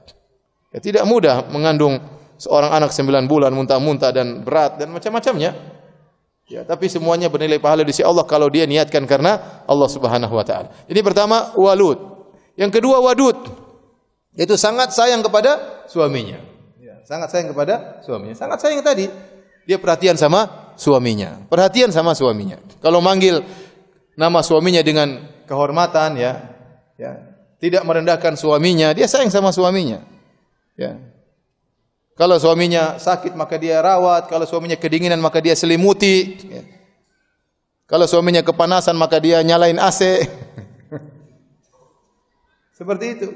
Ya, tidak mudah mengandung seorang anak 9 bulan, muntah-muntah dan berat dan macam-macamnya. Ya, tapi semuanya bernilai pahala di sisi Allah kalau dia niatkan karena Allah Subhanahu Wa Taala. Ini pertama walud. Yang kedua wadud, yaitu sangat sayang kepada suaminya. Ya, sangat sayang kepada suaminya. Sangat sayang tadi, dia perhatian sama suaminya. Perhatian sama suaminya. Kalau manggil nama suaminya dengan kehormatan, ya, tidak merendahkan suaminya, dia sayang sama suaminya. Ya. Kalau suaminya sakit maka dia rawat, kalau suaminya kedinginan maka dia selimuti. Ya. Kalau suaminya kepanasan maka dia nyalain AC. Seperti itu.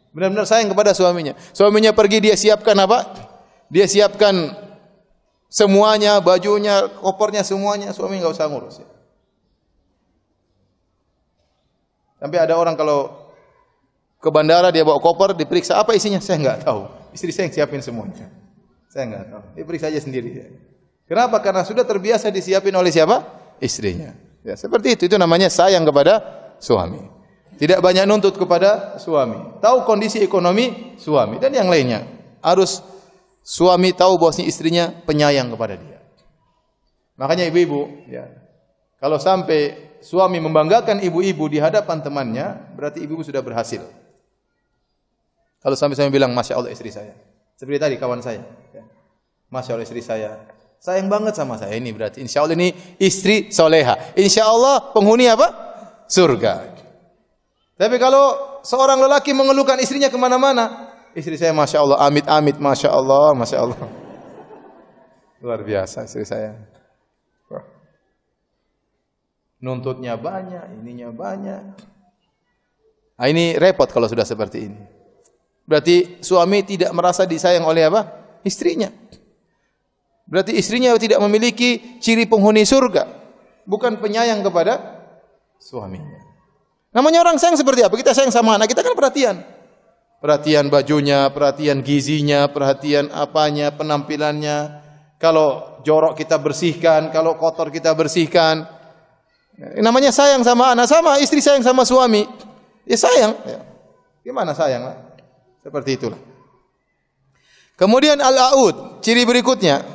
Benar-benar sayang kepada suaminya. Suaminya pergi dia siapkan apa? Dia siapkan semuanya, bajunya, kopernya semuanya, suami enggak usah ngurus. Sampai ada orang kalau ke bandara dia bawa koper, diperiksa apa isinya, saya enggak tahu. Istri saya yang siapin semuanya. Saya enggak tahu. Dia periksa aja sendiri. Kenapa? Karena sudah terbiasa disiapin oleh siapa? Istrinya. Ya, seperti itu namanya sayang kepada suami. Tidak banyak nuntut kepada suami. Tahu kondisi ekonomi suami dan yang lainnya. Harus suami tahu bahwasanya istrinya penyayang kepada dia. Makanya ibu-ibu, ya, kalau sampai suami membanggakan ibu-ibu di hadapan temannya, berarti ibu-ibu sudah berhasil. Kalau sampai suami bilang, Masya Allah istri saya. Seperti tadi kawan saya. Ya. Masya Allah istri saya. Sayang banget sama saya. Ini berarti insya Allah ini istri soleha. Insya Allah penghuni apa? Surga. Tapi kalau seorang lelaki mengeluhkan istrinya kemana-mana, istri saya Masya Allah, amit-amit, Masya Allah, Masya Allah. Luar biasa istri saya. Wah. Nuntutnya banyak, ininya banyak. Nah, ini repot kalau sudah seperti ini. Berarti suami tidak merasa disayang oleh apa? Istrinya. Berarti istrinya tidak memiliki ciri penghuni surga. Bukan penyayang kepada suaminya. Namanya orang sayang seperti apa? Kita sayang sama anak, kita kan perhatian. Perhatian bajunya, perhatian gizinya, perhatian apanya, penampilannya. Kalau jorok kita bersihkan, kalau kotor kita bersihkan. Namanya sayang sama anak, sama istri sayang sama suami. Ya sayang. Gimana sayang? Seperti itulah. Kemudian al-aud, ciri berikutnya.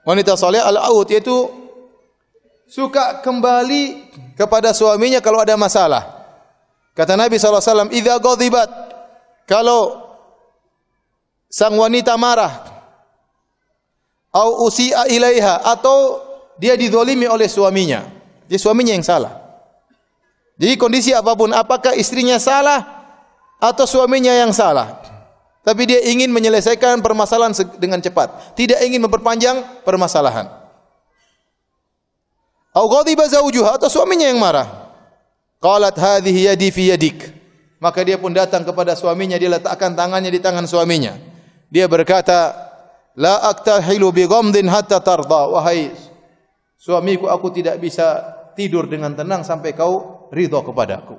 Wanita saleh al-aud yaitu suka kembali kepada suaminya kalau ada masalah. Kata Nabi SAW, idza ghadibat, kalau sang wanita marah, au usi'a ilaiha, atau dia dizalimi oleh suaminya. Jadi suaminya yang salah. Jadi kondisi apapun, apakah istrinya salah atau suaminya yang salah, tapi dia ingin menyelesaikan permasalahan dengan cepat, tidak ingin memperpanjang permasalahan. Au ghadiba zawjuha, atau suaminya yang marah. Qalat hadhihi yadi fi yadik. Maka dia pun datang kepada suaminya, dia letakkan tangannya di tangan suaminya. Dia berkata, la aktahilu bi ghamdin hatta tarda. Wahai suamiku, aku tidak bisa tidur dengan tenang sampai kau ridha kepadaku.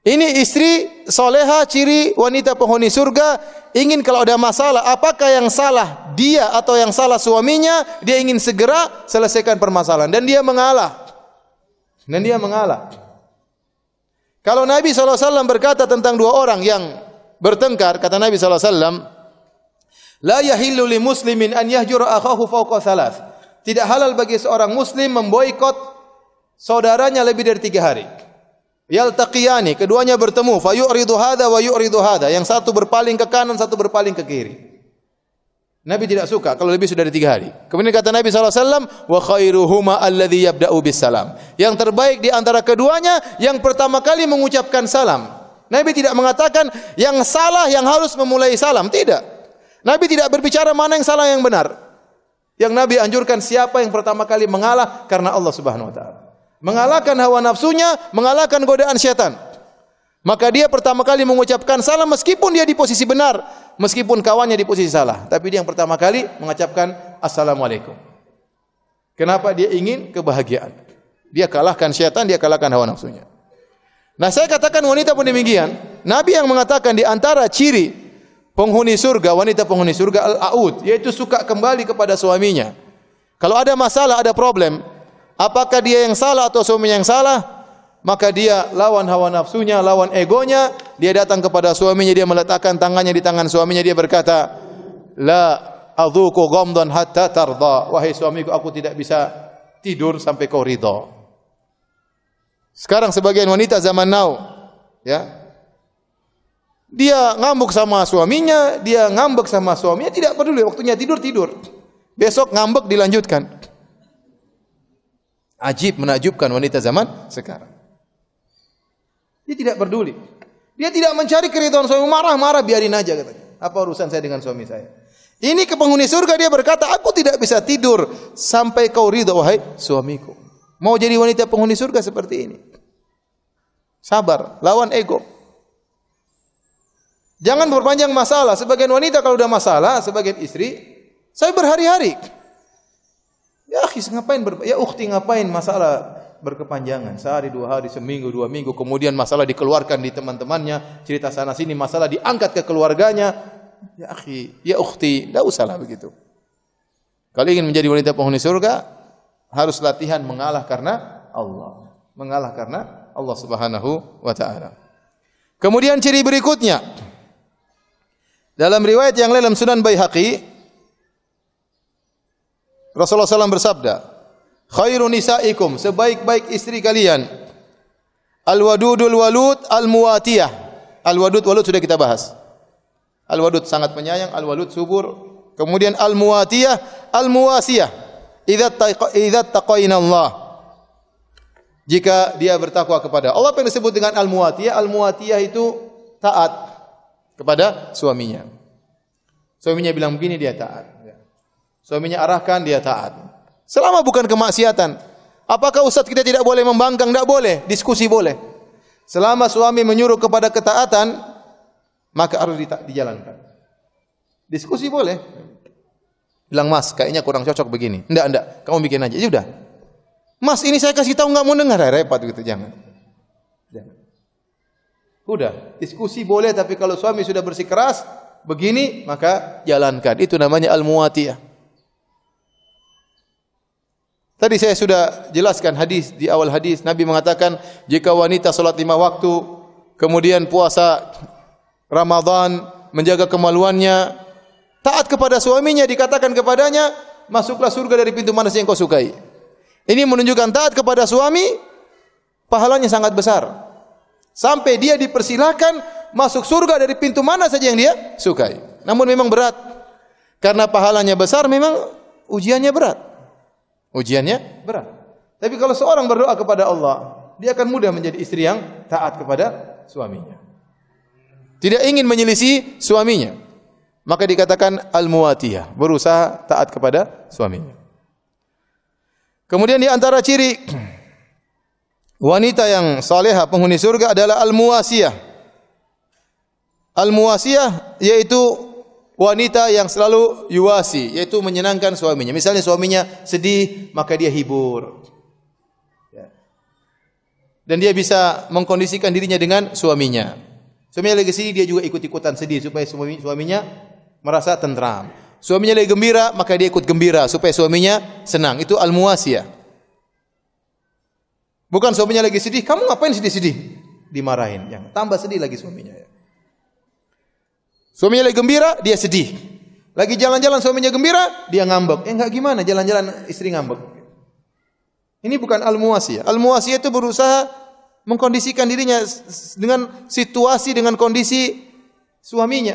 Ini istri soleha, ciri wanita penghuni surga. Ingin kalau ada masalah, apakah yang salah dia atau yang salah suaminya, dia ingin segera selesaikan permasalahan. Dan dia mengalah. Kalau Nabi SAW berkata tentang dua orang yang bertengkar, kata Nabi SAW, la yahillu li muslimin an yahjura akhahu fawqa thalath. Tidak halal bagi seorang muslim memboikot saudaranya lebih dari 3 hari. Yaltaqiyani, keduanya bertemu, fa yu'ridu hadza wa yu'ridu hadza. Yang satu berpaling ke kanan, satu berpaling ke kiri. Nabi tidak suka kalau lebih sudah dari 3 hari. Kemudian kata Nabi SAW, wa khairuhuma alladhi yabda'u bis salam. Yang terbaik di antara keduanya yang pertama kali mengucapkan salam. Nabi tidak mengatakan yang salah yang harus memulai salam, tidak. Nabi tidak berbicara mana yang salah yang benar. Yang Nabi anjurkan siapa yang pertama kali mengalah karena Allah Subhanahu wa taala. Mengalahkan hawa nafsunya, mengalahkan godaan syaitan. Maka dia pertama kali mengucapkan salam meskipun dia di posisi benar, meskipun kawannya di posisi salah. Tapi dia yang pertama kali mengucapkan assalamualaikum. Kenapa? Dia ingin kebahagiaan. Dia kalahkan syaitan, dia kalahkan hawa nafsunya. Nah, saya katakan wanita pun demikian. Nabi yang mengatakan di antara ciri penghuni surga, wanita penghuni surga al-aud, yaitu suka kembali kepada suaminya. Kalau ada masalah, ada problem, apakah dia yang salah atau suaminya yang salah? Maka dia lawan hawa nafsunya, lawan egonya, dia datang kepada suaminya, dia meletakkan tangannya di tangan suaminya, dia berkata, la adzuqu ghamdan hatta tarda. Wahai suamiku, aku tidak bisa tidur sampai kau ridha. Sekarang sebagian wanita zaman now, ya, dia ngambek sama suaminya, dia ngambek sama suaminya, tidak peduli, waktunya tidur. Besok ngambek dilanjutkan. Ajib, menakjubkan wanita zaman sekarang. Dia tidak peduli. Dia tidak mencari keridhaan suami, marah-marah biarin aja katanya. Apa urusan saya dengan suami saya? Ini ke penghuni surga, dia berkata, aku tidak bisa tidur sampai kau ridha wahai suamiku. Mau jadi wanita penghuni surga seperti ini. Sabar, lawan ego. Jangan berpanjang masalah. Sebagian wanita kalau udah masalah, sebagian istri Saya berhari-hari. Ya akhi, ya ukhti ngapain masalah berkepanjangan, sehari, 2 hari, seminggu, 2 minggu, kemudian masalah dikeluarkan di teman-temannya, cerita sana sini, masalah diangkat ke keluarganya. Ya akhi, ya ukhti, enggak usahlah begitu. Kalau ingin menjadi wanita penghuni surga, harus latihan mengalah karena Allah. Mengalah karena Allah Subhanahu wa taala. Kemudian ciri berikutnya, dalam riwayat yang lain dalam Sunan Baihaqi, Rasulullah SAW bersabda, khairu nisaikum, sebaik-baik istri kalian, al-wadudul walud al-muwatiyah. Al-wadud, walud sudah kita bahas. Al-wadud sangat penyayang, al-walud subur. Kemudian al-muwatiyah, al-muwasiyah. Idza taqaina Allah. Jika dia bertakwa kepada Allah. Apa yang disebut dengan al-muwatiyah? Al-muwatiyah itu taat kepada suaminya. Suaminya bilang begini, dia taat. Suaminya arahkan, dia taat. Selama bukan kemaksiatan. Apakah Ustaz kita tidak boleh membangkang? Tidak boleh. Diskusi boleh. Selama suami menyuruh kepada ketaatan, maka harus dijalankan. Diskusi boleh. Bilang, Mas, kayaknya kurang cocok begini. Enggak. Kamu bikin aja. Ya udah. Mas, ini saya kasih tahu enggak mau dengar. Repot gitu, jangan. Udah. Diskusi boleh, tapi kalau suami sudah bersikeras begini, maka jalankan. Itu namanya al-muwatiyah. Tadi saya sudah jelaskan hadis, di awal hadis Nabi mengatakan jika wanita salat 5 waktu, kemudian puasa Ramadan, menjaga kemaluannya, taat kepada suaminya, dikatakan kepadanya, masuklah surga dari pintu mana saja yang kau sukai. Ini menunjukkan taat kepada suami pahalanya sangat besar. Sampai dia dipersilakan masuk surga dari pintu mana saja yang dia sukai. Namun memang berat. Karena pahalanya besar, memang ujiannya berat. Ujiannya berat. Tapi kalau seorang berdoa kepada Allah, dia akan mudah menjadi istri yang taat kepada suaminya. Tidak ingin menyelisih suaminya. Maka dikatakan al-muwatiyah, berusaha taat kepada suaminya. Kemudian di antara ciri wanita yang salehah penghuni surga adalah al-muwasiyah. Al-muwasiyah yaitu wanita yang selalu yuwasi, yaitu menyenangkan suaminya. Misalnya suaminya sedih, maka dia hibur. Dan dia bisa mengkondisikan dirinya dengan suaminya. Suaminya lagi sedih, dia juga ikut-ikutan sedih supaya suaminya merasa tentram. Suaminya lagi gembira, maka dia ikut gembira supaya suaminya senang. Itu al-muwasiyah. Bukan suaminya lagi sedih, kamu ngapain sedih-sedih? Dimarahin, yang tambah sedih lagi suaminya. Suaminya lagi gembira, dia sedih. Lagi jalan-jalan suaminya gembira, dia ngambek. Enggak gimana jalan-jalan istri ngambek. Ini bukan al-muwasiyah. Al-muwasiyah itu berusaha mengkondisikan dirinya dengan situasi, dengan kondisi suaminya.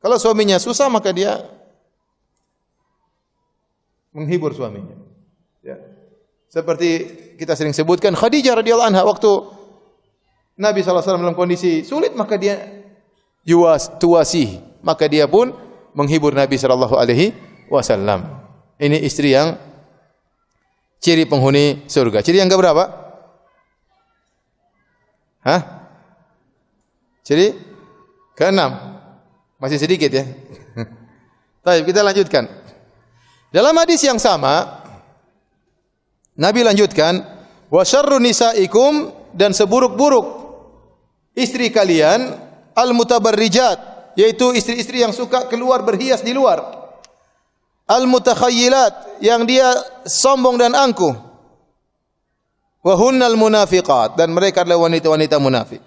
Kalau suaminya susah, maka dia menghibur suaminya. Ya. Seperti kita sering sebutkan, Khadijah radhiyallahu anha waktu Nabi SAW dalam kondisi sulit, maka dia tuwasih, maka dia pun menghibur Nabi SAW. Ini istri yang ciri penghuni surga. Ciri yang keberapa? Ciri ke-6. Masih sedikit ya. Baik, kita lanjutkan. Dalam hadis yang sama, Nabi lanjutkan, wa syarru nisaikum, dan seburuk-buruk istri kalian al-mutabarrijat, yaitu istri-istri yang suka keluar berhias di luar. Al-mutakhayyilat, yang dia sombong dan angkuh. Wa hunnal munafiqat, dan mereka adalah wanita-wanita munafik.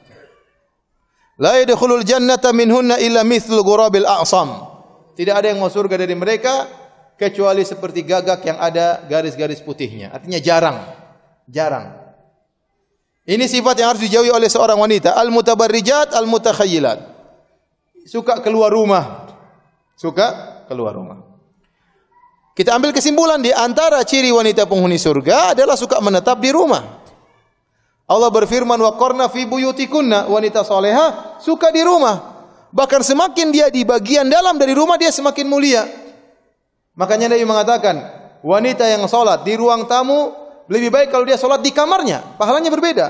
La yadkhulul jannata minhunna illa mithlu ghurabil a'sam. Tidak ada yang masuk surga dari mereka kecuali seperti gagak yang ada garis-garis putihnya. Artinya jarang. Ini sifat yang harus dijauhi oleh seorang wanita. Al-mutabarrijat, al-mutakhayyilat. Suka keluar rumah. Kita ambil kesimpulan di antara ciri wanita penghuni surga adalah suka menetap di rumah. Allah berfirman, wa qarna fi buyutikunna, wanita salehah suka di rumah. Bahkan semakin dia di bagian dalam dari rumah, dia semakin mulia. Makanya Nabi mengatakan, wanita yang salat di ruang tamu lebih baik kalau dia salat di kamarnya, pahalanya berbeda.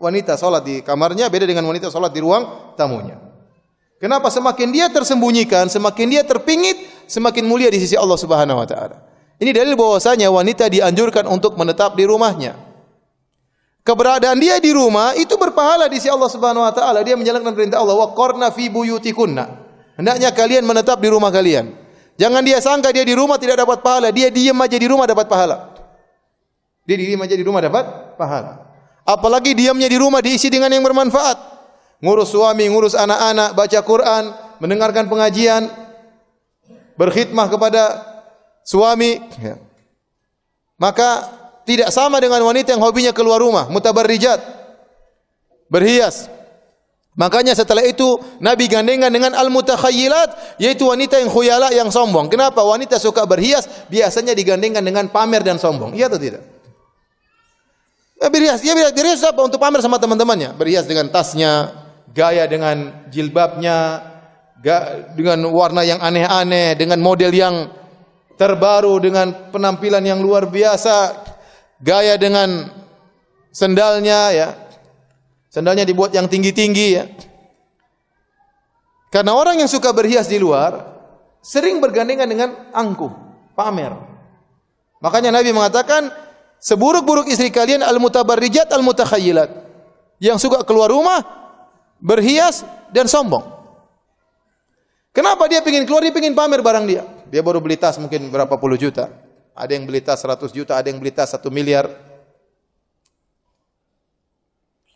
Wanita salat di kamarnya beda dengan wanita salat di ruang tamunya. Kenapa? Semakin dia tersembunyikan, semakin dia terpingit, semakin mulia di sisi Allah Subhanahu wa taala. Ini dalil bahwasanya wanita dianjurkan untuk menetap di rumahnya. Keberadaan dia di rumah itu berpahala di sisi Allah Subhanahu wa taala. Dia menjalankan perintah Allah, wa qarna fi buyutikunna. Hendaknya kalian menetap di rumah kalian. Jangan dia sangka dia di rumah tidak dapat pahala, dia diam aja di rumah dapat pahala. Dia diam aja di rumah dapat pahala. Apalagi diamnya di rumah diisi dengan yang bermanfaat. Ngurus suami, ngurus anak-anak, baca Quran, mendengarkan pengajian, berkhidmah kepada suami. Ya. Maka tidak sama dengan wanita yang hobinya keluar rumah, mutabarrijat, berhias. Makanya setelah itu Nabi gandengan dengan al-mutakhayyilat, yaitu wanita yang khuyala, yang sombong. Kenapa? Wanita suka berhias biasanya digandengkan dengan pamer dan sombong. Iya atau tidak? Berhias, berhias apa? Untuk pamer sama teman-temannya. Berhias dengan tasnya, gaya dengan jilbabnya, dengan warna yang aneh-aneh, dengan model yang terbaru, dengan penampilan yang luar biasa, gaya dengan sendalnya, ya. Sendalnya dibuat yang tinggi-tinggi, ya. Karena orang yang suka berhias di luar sering bergandengan dengan angkuh, pamer. Makanya Nabi mengatakan, seburuk-buruk istri kalian al-mutabarrijat al-mutakhayyilat, yang suka keluar rumah berhias dan sombong. Kenapa dia ingin keluar? Dia ingin pamer barang dia. Dia baru beli tas mungkin berapa puluh juta. Ada yang beli tas 100 juta, ada yang beli tas 1 miliar.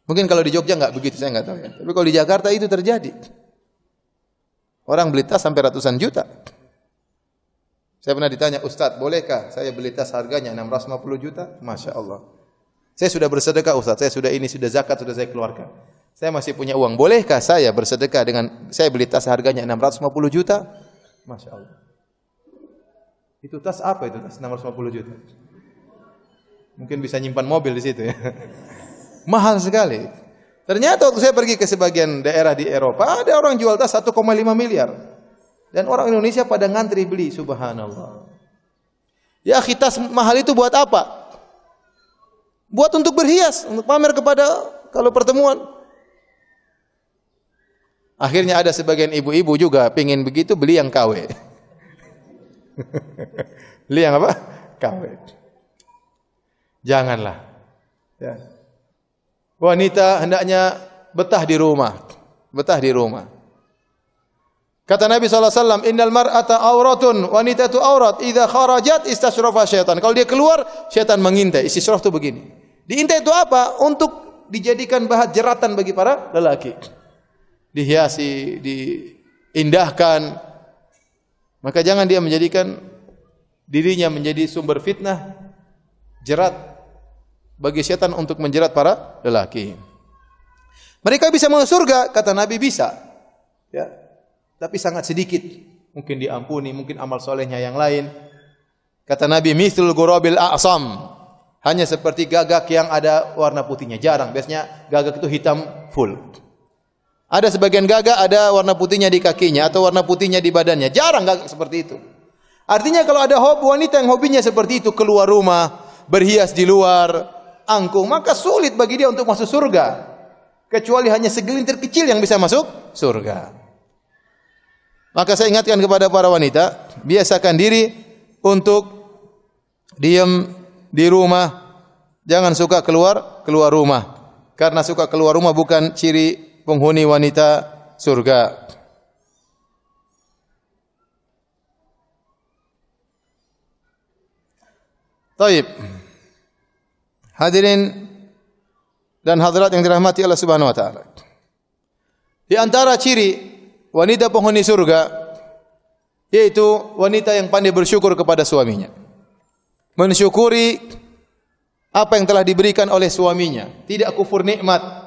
Mungkin kalau di Jogja enggak begitu, saya enggak tahu ya. Tapi kalau di Jakarta itu terjadi. Orang beli tas sampai ratusan juta. Saya pernah ditanya, Ustaz, bolehkah saya beli tas harganya 650 juta? Masya Allah. Saya sudah bersedekah Ustaz, saya sudah zakat, sudah saya keluarkan. Saya masih punya uang. Bolehkah saya bersedekah dengan saya beli tas harganya 650 juta? Masya Allah. Itu tas apa itu? Tas 650 juta. Mungkin bisa nyimpan mobil di situ ya. Mahal sekali. Ternyata waktu saya pergi ke sebagian daerah di Eropa, ada orang jual tas 1,5 miliar. Dan orang Indonesia pada ngantri beli, subhanallah. Ya, tas mahal itu buat apa? Buat untuk berhias, untuk pamer kepada kalau pertemuan. Akhirnya ada sebagian ibu-ibu juga pingin begitu, beli yang KW. Beli yang apa? KW. Janganlah. Ya. Wanita hendaknya betah di rumah. Betah di rumah. Kata Nabi SAW, Innal mar'ata auratun, wanita itu aurat. Idza kharajat istashrafa syaitan. Kalau dia keluar, syaitan mengintai. Istishraf itu begini. Diintai itu apa? Untuk dijadikan bahan jeratan bagi para lelaki. Dihiasi, diindahkan. Maka jangan dia menjadikan dirinya menjadi sumber fitnah, jerat bagi syaitan untuk menjerat para lelaki. Mereka bisa masuk surga, kata Nabi, bisa. Ya. Tapi sangat sedikit. Mungkin diampuni, mungkin amal solehnya yang lain. Kata Nabi, mithlul ghurabil a'sam. Hanya seperti gagak yang ada warna putihnya. Jarang, biasanya gagak itu hitam full. Ada sebagian gagak ada warna putihnya di kakinya atau warna putihnya di badannya. Jarang gagak seperti itu. Artinya kalau ada wanita yang hobinya seperti itu, keluar rumah, berhias di luar, angkuh, maka sulit bagi dia untuk masuk surga. Kecuali hanya segelintir kecil yang bisa masuk surga. Maka saya ingatkan kepada para wanita, biasakan diri untuk diam di rumah. Jangan suka keluar rumah. Karena suka keluar rumah bukan ciri penghuni wanita surga. Taib. Hadirin dan hadirat yang dirahmati Allah Subhanahu wa taala. Di antara ciri wanita penghuni surga yaitu wanita yang pandai bersyukur kepada suaminya. Mensyukuri apa yang telah diberikan oleh suaminya, tidak kufur nikmat.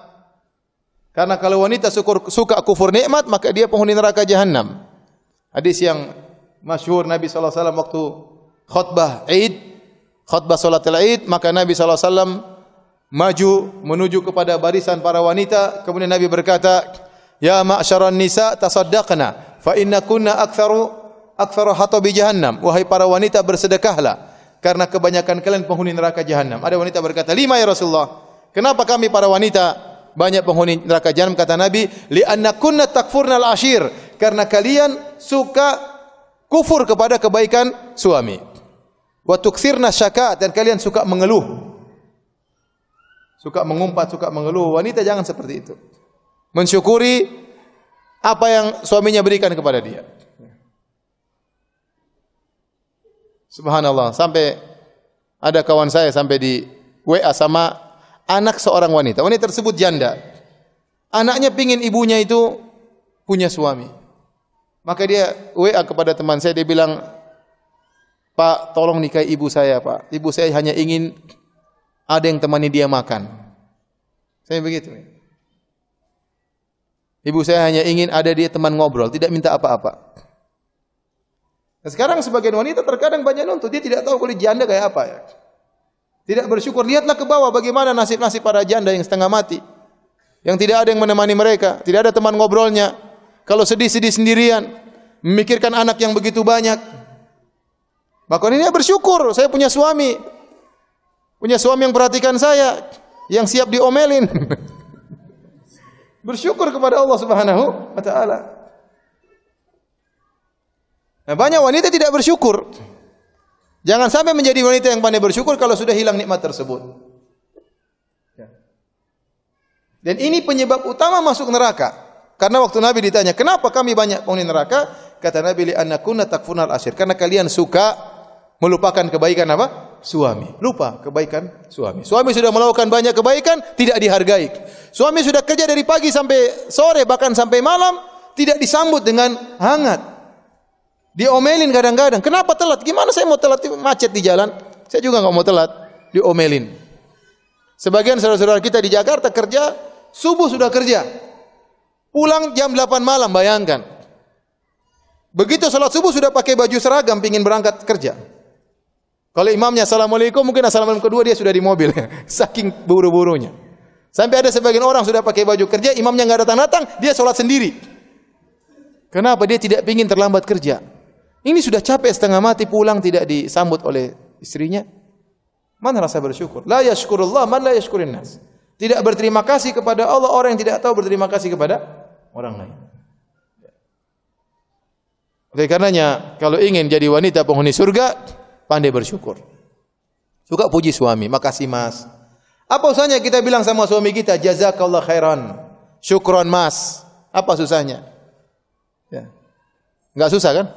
Karena kalau wanita suka kufur nikmat, maka dia penghuni neraka jahanam. Hadis yang masyhur Nabi sallallahu alaihi wasallam waktu khutbah salatul Id, maka Nabi sallallahu alaihi wasallam maju menuju kepada barisan para wanita, kemudian Nabi berkata, "Ya ma'syaran nisa tasaddaqna, fa innakunna aktsaru hatabi jahannam." Wahai para wanita, bersedekahlah karena kebanyakan kalian penghuni neraka jahanam. Ada wanita berkata, "Lima ya Rasulullah?" Kenapa kami para wanita banyak penghuni neraka jahanam? Kata Nabi, li'annakunna takfurnal ashir, karena kalian suka kufur kepada kebaikan suami. Wa tukthirna syaka, dan kalian suka mengeluh. Suka mengumpat, suka mengeluh. Wanita jangan seperti itu. Mensyukuri apa yang suaminya berikan kepada dia. Subhanallah, sampai ada kawan saya sampai di WA sama anak seorang wanita. Wanita tersebut janda. Anaknya pingin ibunya itu punya suami. Maka dia WA kepada teman saya, dia bilang, "Pak, tolong nikahi ibu saya, Pak. Ibu saya hanya ingin ada yang temani dia makan." Saya begitu. Ibu saya hanya ingin ada dia teman ngobrol, tidak minta apa-apa. Nah, sekarang sebagian wanita terkadang banyak nuntut, dia tidak tahu kulit janda kayak apa ya. Tidak bersyukur. Lihatlah ke bawah bagaimana nasib-nasib para janda yang setengah mati. Yang tidak ada yang menemani mereka, tidak ada teman ngobrolnya. Kalau sedih-sedih sendirian, memikirkan anak yang begitu banyak. Maka ini bersyukur, saya punya suami. Punya suami yang perhatikan saya, yang siap diomelin. Bersyukur kepada Allah Subhanahu wa taala. Nah, banyak wanita tidak bersyukur. Jangan sampai menjadi wanita yang pandai bersyukur kalau sudah hilang nikmat tersebut. Dan ini penyebab utama masuk neraka. Karena waktu Nabi ditanya, "Kenapa kami banyak penghuni neraka?" Kata Nabi, "Li'annakunna takfurnal ashir." Karena kalian suka melupakan kebaikan apa? Suami. Lupa kebaikan suami. Suami sudah melakukan banyak kebaikan, tidak dihargai. Suami sudah kerja dari pagi sampai sore, bahkan sampai malam, tidak disambut dengan hangat. Diomelin kadang-kadang. Kenapa telat? Gimana saya mau telat, macet di jalan? Saya juga enggak mau telat. Diomelin. Sebagian saudara-saudara kita di Jakarta kerja, subuh sudah kerja. Pulang jam 8 malam, bayangkan. Begitu salat subuh sudah pakai baju seragam, pingin berangkat kerja. Kalau imamnya assalamualaikum, mungkin assalamualaikum kedua dia sudah di mobil. Saking buru-burunya. Sampai ada sebagian orang sudah pakai baju kerja, imamnya enggak datang-datang, dia salat sendiri. Kenapa? Dia tidak ingin terlambat kerja. Ini sudah capek setengah mati, pulang tidak disambut oleh istrinya. Mana rasa bersyukur? La yashkurullah man la yashkurin nas. Tidak berterima kasih kepada Allah orang yang tidak tahu berterima kasih kepada orang lain. Oleh karenanya, kalau ingin jadi wanita penghuni surga, pandai bersyukur. Suka puji suami, makasih mas. Apa usahanya kita bilang sama suami kita, jazakallah khairan, syukron mas. Apa susahnya? Ya. Enggak susah kan?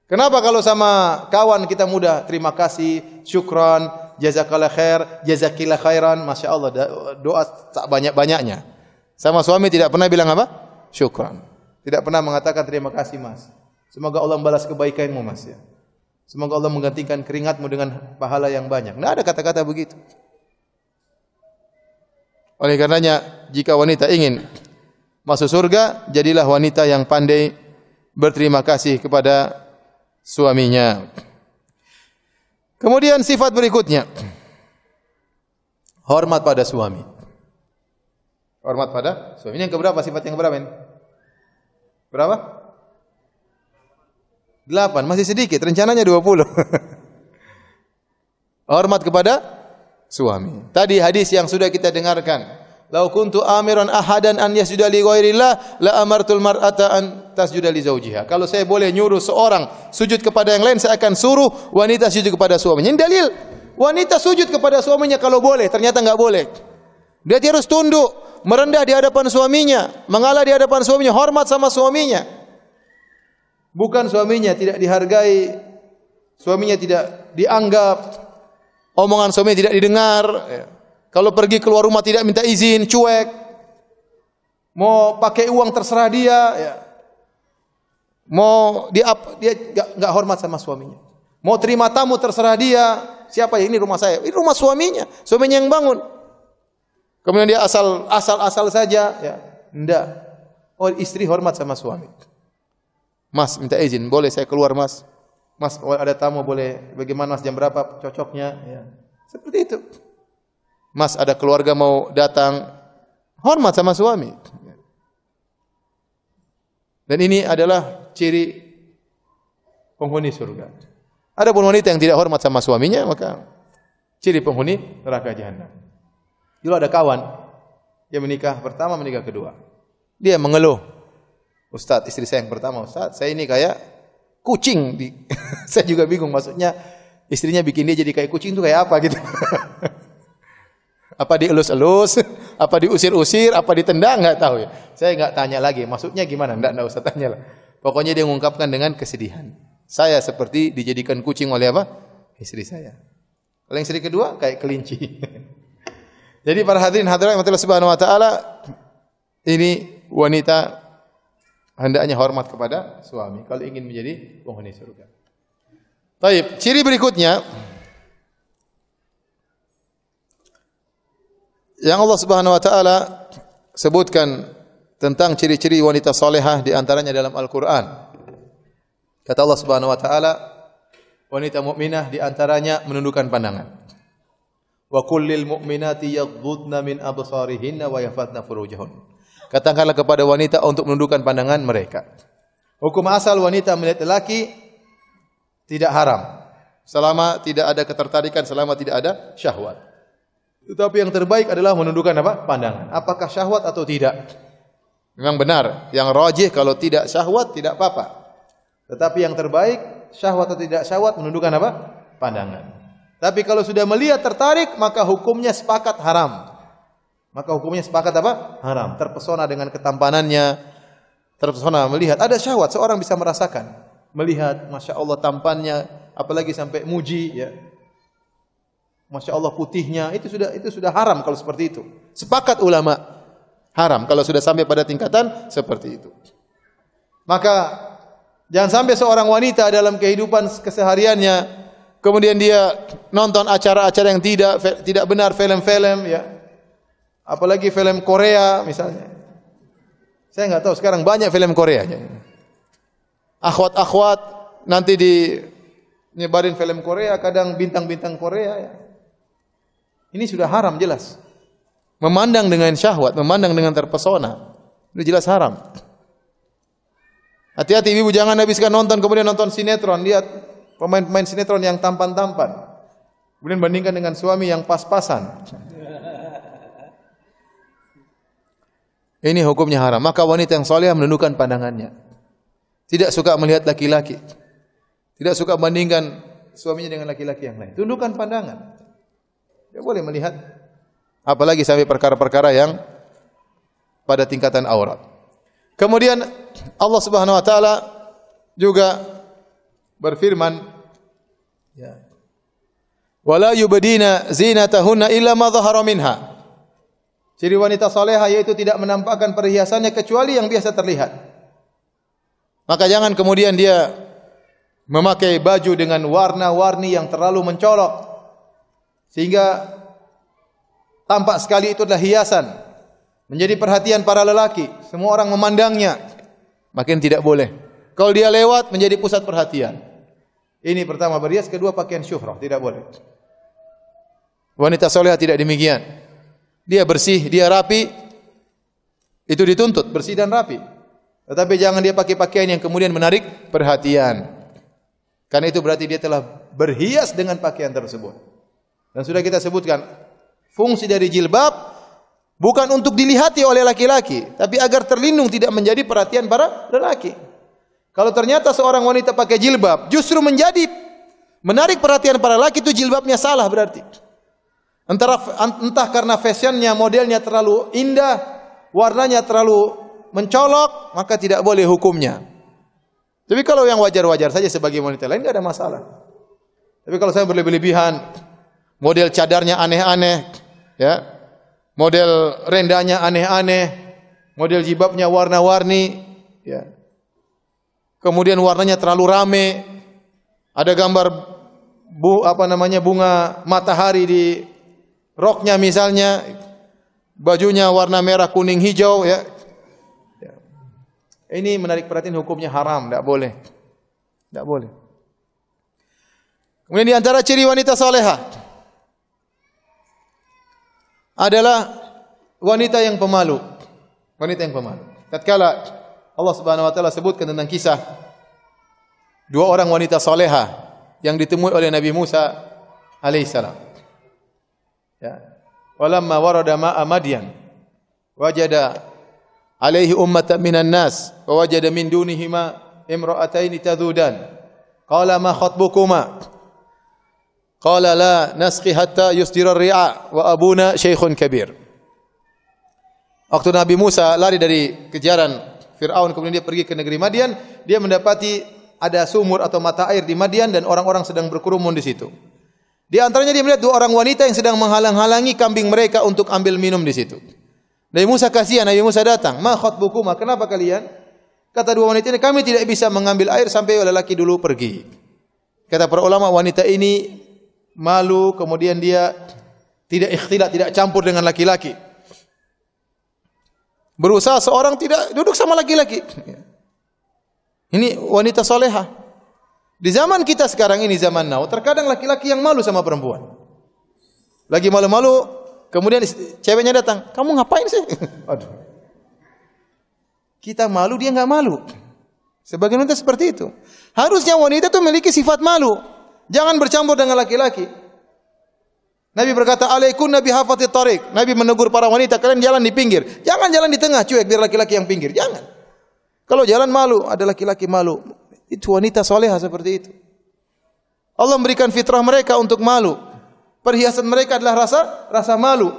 Kenapa kalau sama kawan kita mudah, terima kasih, syukran, jazakallah khair, jazakillah khairan, masya Allah, doa tak banyak-banyaknya. Sama suami tidak pernah bilang apa? Syukran. Tidak pernah mengatakan terima kasih mas. Semoga Allah membalas kebaikanmu mas ya. Semoga Allah menggantikan keringatmu dengan pahala yang banyak. Tidak ada kata-kata begitu. Oleh karenanya, jika wanita ingin masuk surga, jadilah wanita yang pandai berterima kasih kepada suaminya. Kemudian sifat berikutnya, hormat pada suami. Hormat pada suami. Ini yang keberapa? Sifat yang keberapa ini? Berapa? 8, masih sedikit, rencananya 20. Hormat kepada suami. Tadi hadis yang sudah kita dengarkan. Lau kuntu amiran ahadan an yasjuda li ghairillah la amartul mar'ata an tasjuda li zawjiha. Kalau saya boleh nyuruh seorang sujud kepada yang lain, saya akan suruh wanita sujud kepada suaminya. Ini dalil. Wanita sujud kepada suaminya kalau boleh, ternyata enggak boleh. Dia harus tunduk, merendah di hadapan suaminya, mengalah di hadapan suaminya, hormat sama suaminya. Bukan suaminya tidak dihargai, suaminya tidak dianggap, omongan suaminya tidak didengar. Kalau pergi keluar rumah tidak minta izin, cuek. Mau pakai uang terserah dia, ya. Mau dia enggak hormat sama suaminya. Mau terima tamu terserah dia. Siapa ya? Ini rumah saya. Ini rumah suaminya. Suaminya yang bangun. Kemudian dia asal saja, ya. Enggak. Oh, istri hormat sama suami. Mas, minta izin, boleh saya keluar, Mas? Mas, ada tamu boleh. Bagaimana Mas, jam berapa cocoknya, ya. Seperti itu. Mas, ada keluarga mau datang, hormat sama suami. Dan ini adalah ciri penghuni surga. Adapun wanita yang tidak hormat sama suaminya, maka ciri penghuni neraka jahanam. Dulu ada kawan, Dia menikah pertama, menikah kedua. Dia mengeluh, Ustaz, istri saya yang pertama, Ustaz, saya ini kayak kucing. Saya juga bingung, maksudnya istrinya bikin dia jadi kayak kucing itu kayak apa gitu. Apa dielus-elus, apa diusir-usir, apa ditendang, enggak tahu ya. Saya enggak tanya lagi, maksudnya gimana? Enggak usah tanya lah. Pokoknya dia mengungkapkan dengan kesedihan. Saya seperti dijadikan kucing oleh apa? Istri saya. Kalau yang istri kedua kayak kelinci. Jadi para hadirin hadirat yang Allah Subhanahu wa taala, ini wanita hendaknya hormat kepada suami kalau ingin menjadi penghuni surga. Baik, ciri berikutnya yang Allah Subhanahu wa taala sebutkan tentang ciri-ciri wanita salehah di antaranya dalam Al-Qur'an. Kata Allah Subhanahu wa taala, wanita mukminah di antaranya menundukkan pandangan. Wa kullil mu'minati yaghdudna min absarihinna wa yahfazna furujahun. Katakanlah kepada wanita untuk menundukkan pandangan mereka. Hukum asal wanita melihat lelaki tidak haram selama tidak ada ketertarikan, selama tidak ada syahwat. Tetapi yang terbaik adalah menundukkan apa? Pandangan. Apakah syahwat atau tidak? Memang benar, yang rajih kalau tidak syahwat tidak apa-apa. Tetapi yang terbaik syahwat atau tidak syahwat menundukkan apa? Pandangan. Tapi kalau sudah melihat tertarik, maka hukumnya sepakat haram. Maka hukumnya sepakat apa? Haram. Terpesona dengan ketampanannya, terpesona melihat. Ada syahwat, seorang bisa merasakan. Melihat, Masya Allah tampannya, apalagi sampai muji, ya. Masya Allah putihnya, itu sudah haram kalau seperti itu. Sepakat ulama, haram kalau sudah sampai pada tingkatan seperti itu. Maka jangan sampai seorang wanita dalam kehidupan kesehariannya kemudian dia nonton acara-acara yang tidak benar, film-film, ya. Apalagi film Korea misalnya. Saya enggak tahu sekarang banyak film Korea. Akhwat-akhwat nanti nyebarin film Korea, kadang bintang-bintang Korea, ya. Ini sudah haram jelas. Memandang dengan syahwat, memandang dengan terpesona, itu jelas haram. Hati-hati ibu, jangan habiskan nonton kemudian nonton sinetron, lihat pemain-pemain sinetron yang tampan-tampan, kemudian bandingkan dengan suami yang pas-pasan. Ini hukumnya haram. Maka wanita yang saleh menundukkan pandangannya. Tidak suka melihat laki-laki. Tidak suka bandingkan suaminya dengan laki-laki yang lain. Tundukkan pandangan. Dia boleh melihat, apalagi sampai perkara-perkara yang pada tingkatan aurat. Kemudian Allah Subhanahu wa taala juga berfirman, ya, wala yubdina zinatahunna illa ma dhahara minha. Ciri wanita salehah yaitu tidak menampakkan perhiasannya kecuali yang biasa terlihat. Maka jangan kemudian dia memakai baju dengan warna-warni yang terlalu mencolok sehingga tampak sekali itu adalah hiasan, menjadi perhatian para lelaki, semua orang memandangnya. Makin tidak boleh. Kalau dia lewat menjadi pusat perhatian. Ini pertama berhias, kedua pakaian syuhrah, tidak boleh. Wanita salehah tidak demikian. Dia bersih, dia rapi, itu dituntut bersih dan rapi. Tetapi jangan dia pakai pakaian yang kemudian menarik perhatian. Karena itu berarti dia telah berhias dengan pakaian tersebut. Dan sudah kita sebutkan, fungsi dari jilbab bukan untuk dilihati oleh laki-laki, tapi agar terlindung tidak menjadi perhatian para lelaki. Kalau ternyata seorang wanita pakai jilbab justru menjadi menarik perhatian para lelaki, itu jilbabnya salah berarti. Entah karena fashionnya, modelnya terlalu indah, warnanya terlalu mencolok, maka tidak boleh hukumnya. Tapi kalau yang wajar-wajar saja sebagai wanita lain tidak ada masalah. Tapi kalau saya berlebih-lebihan, model cadarnya aneh-aneh, ya, model rendanya aneh-aneh, model jilbabnya warna-warni, ya, kemudian warnanya terlalu rame, ada gambar bunga matahari di roknya misalnya, bajunya warna merah, kuning, hijau, ya. Ini menarik perhatian, hukumnya haram, tidak boleh. Tidak boleh. Kemudian di antara ciri wanita salehah adalah wanita yang pemalu. Wanita yang pemalu. Tatkala Allah Subhanahu wa taala sebutkan tentang kisah dua orang wanita salehah yang ditemui oleh Nabi Musa alaihissalam. Ya. Walamma warada ma'a Madyan wajada alaihi ummatan minan nas wa wajada min dunihima imra'ataini tadudan. Qala ma khatbukuma? Qala la nasqi hatta yusdira ar-ri'a wa abuna syaikhun kabir. Waktu Nabi Musa lari dari kejaran Fir'aun, kemudian dia pergi ke negeri Madian, dia mendapati ada sumur atau mata air di Madian dan orang-orang sedang berkerumun di situ. Di antaranya dia melihat dua orang wanita yang sedang menghalang-halangi kambing mereka untuk ambil minum di situ. Nabi Musa kasihan, Nabi Musa datang, "Ma khatbukuma? Kenapa kalian?" Kata dua wanita ini, "Kami tidak bisa mengambil air sampai lelaki dulu pergi." Kata para ulama, wanita ini malu, kemudian dia tidak ikhtilat, tidak campur dengan laki-laki. Berusaha seorang tidak duduk sama laki-laki. Ini wanita solehah. Di zaman kita sekarang ini, zaman now, terkadang laki-laki yang malu sama perempuan. Lagi malu-malu, kemudian ceweknya datang, "Kamu ngapain sih?" Aduh. Kita malu, dia enggak malu. Sebagian wanita seperti itu. Harusnya wanita itu memiliki sifat malu. Jangan bercampur dengan laki-laki. Nabi berkata, "Alaikum nabi hafatit tariq." Nabi menegur para wanita, kalian jalan di pinggir. Jangan jalan di tengah, cuek, biar laki-laki yang pinggir. Jangan. Kalau jalan malu, ada laki-laki malu. Itu wanita soleha seperti itu. Allah memberikan fitrah mereka untuk malu. Perhiasan mereka adalah rasa malu.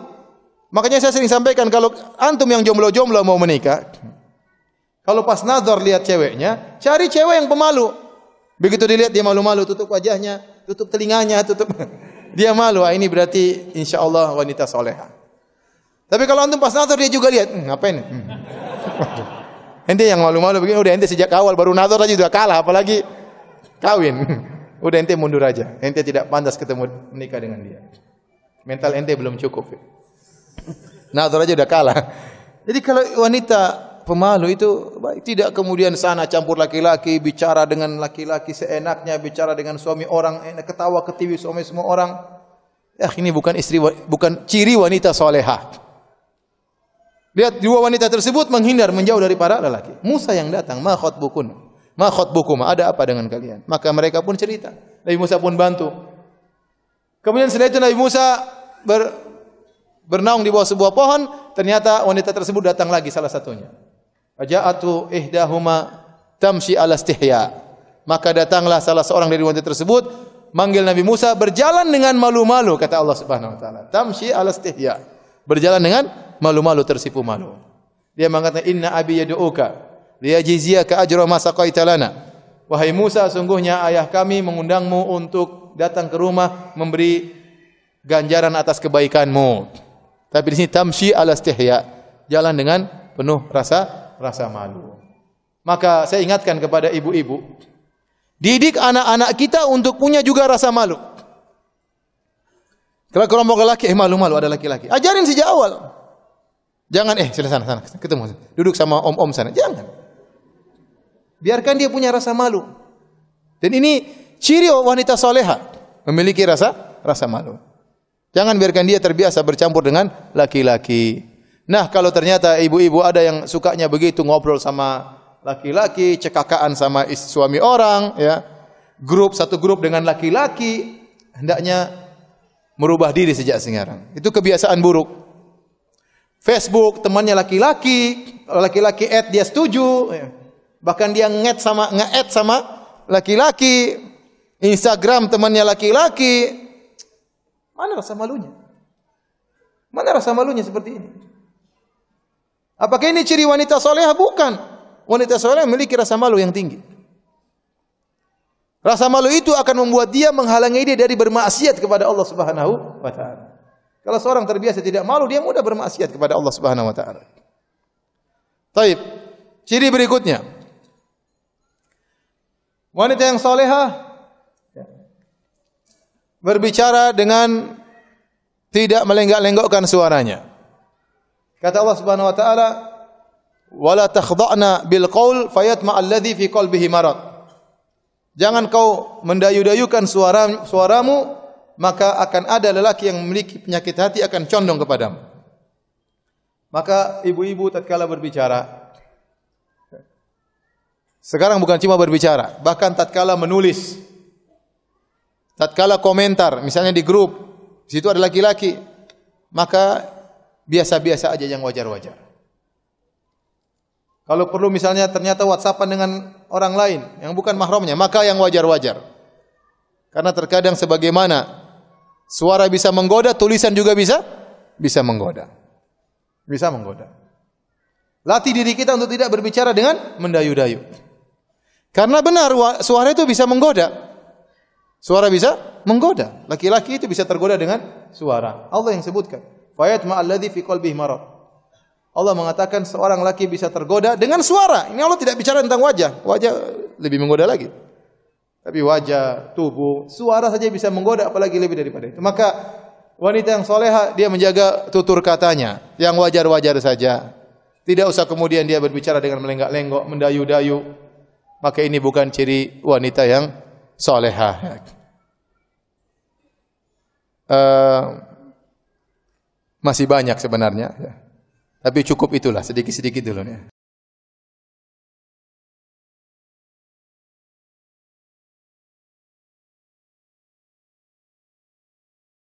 Makanya saya sering sampaikan, kalau antum yang jomblo-jomblo mau menikah, kalau pas nazar lihat ceweknya, cari cewek yang pemalu. Begitu dilihat dia malu-malu, tutup wajahnya, tutup telinganya, tutup dia malu. Ini berarti insya Allah wanita soleha. Tapi kalau antum pas nazar dia juga lihat, ngapain? Ente yang malu-malu begini, udah ente sejak awal baru nazar aja sudah kalah, apalagi kawin. Udah ente mundur aja. Ente tidak pantas ketemu menikah dengan dia. Mental ente belum cukup. Nazar aja udah kalah. Jadi kalau wanita pemalu itu tidak kemudian sana campur laki-laki, bicara dengan laki-laki seenaknya, bicara dengan suami orang, ketawa ketiwi suami semua orang. Ini bukan bukan ciri wanita solehah. Lihat dua wanita tersebut menghindar, menjauh dari para lelaki. Musa yang datang, "Ma khatbukun? Ma khatbukum? Ada apa dengan kalian?" Maka mereka pun cerita. Nabi Musa pun bantu. Kemudian setelah itu Nabi Musa bernaung di bawah sebuah pohon, ternyata wanita tersebut datang lagi salah satunya. Aja'atu ihdahuma tamshi ala istihya. Maka datanglah salah seorang dari wanita tersebut manggil Nabi Musa berjalan dengan malu-malu, kata Allah Subhanahu wa taala. Tamshi ala istihya. Berjalan dengan malu-malu, tersipu malu. Dia mengatakan, "Inna abi yad'uka liyajziyaka ajra ma saqaita lana." Wahai Musa, sungguhnya ayah kami mengundangmu untuk datang ke rumah memberi ganjaran atas kebaikanmu. Tapi di sini tamshi ala istihya, jalan dengan penuh rasa malu. Maka saya ingatkan kepada ibu-ibu, didik anak-anak kita untuk punya juga rasa malu. Kalau kelompok laki, malu-malu ada laki-laki. Ajarin sejak awal. Jangan sana ketemu. Duduk sama om-om sana. Jangan. Biarkan dia punya rasa malu. Dan ini ciri wanita soleha, memiliki rasa malu. Jangan biarkan dia terbiasa bercampur dengan laki-laki. Nah, kalau ternyata ibu-ibu ada yang sukanya begitu, ngobrol sama laki-laki, cekakaan sama suami orang, ya. Satu grup dengan laki-laki, hendaknya merubah diri sejak sekarang. Itu kebiasaan buruk. Facebook temannya laki-laki, laki-laki add dia setuju, bahkan dia nge-add sama laki-laki. Instagram temannya laki-laki. Mana rasa malunya? Mana rasa malunya seperti ini? Apakah ini ciri wanita solehah? Bukan. Wanita solehah memiliki rasa malu yang tinggi. Rasa malu itu akan membuat dia menghalangi dia dari bermaksiat kepada Allah Subhanahu wa taala. Kalau seorang terbiasa tidak malu, dia mudah bermaksiat kepada Allah Subhanahu wa taala. Baik. Ciri berikutnya. Wanita yang salehah berbicara dengan tidak melenggak-lenggokkan suaranya. Kata Allah Subhanahu wa taala, "Wala takhda'na bil qaul fayatma alladhi fi qalbihi marad." Jangan kau mendayu-dayukan suaramu, maka akan ada lelaki yang memiliki penyakit hati akan condong kepadamu. Maka ibu-ibu tatkala berbicara, sekarang bukan cuma berbicara, bahkan tatkala menulis, tatkala komentar, misalnya di grup, di situ ada laki-laki, maka biasa-biasa aja yang wajar-wajar. Kalau perlu misalnya ternyata WhatsAppan dengan orang lain yang bukan mahramnya, maka yang wajar-wajar. Karena terkadang sebagaimana suara bisa menggoda, tulisan juga bisa menggoda. Bisa menggoda. Latih diri kita untuk tidak berbicara dengan mendayu-dayu. Karena benar suara itu bisa menggoda. Suara bisa menggoda. Laki-laki itu bisa tergoda dengan suara. Allah yang sebutkan. Fayatma alladhi fi qalbihi marad. Allah mengatakan seorang laki bisa tergoda dengan suara. Ini Allah tidak bicara tentang wajah. Wajah lebih menggoda lagi. Tapi wajah, tubuh, suara saja bisa menggoda, apalagi lebih daripada itu. Maka wanita yang soleha dia menjaga tutur katanya, yang wajar-wajar saja. Tidak usah kemudian dia berbicara dengan melenggak-lenggok, mendayu-dayu. Maka ini bukan ciri wanita yang soleha. Masih banyak sebenarnya. Tapi cukup itulah, sedikit-sedikit dulu.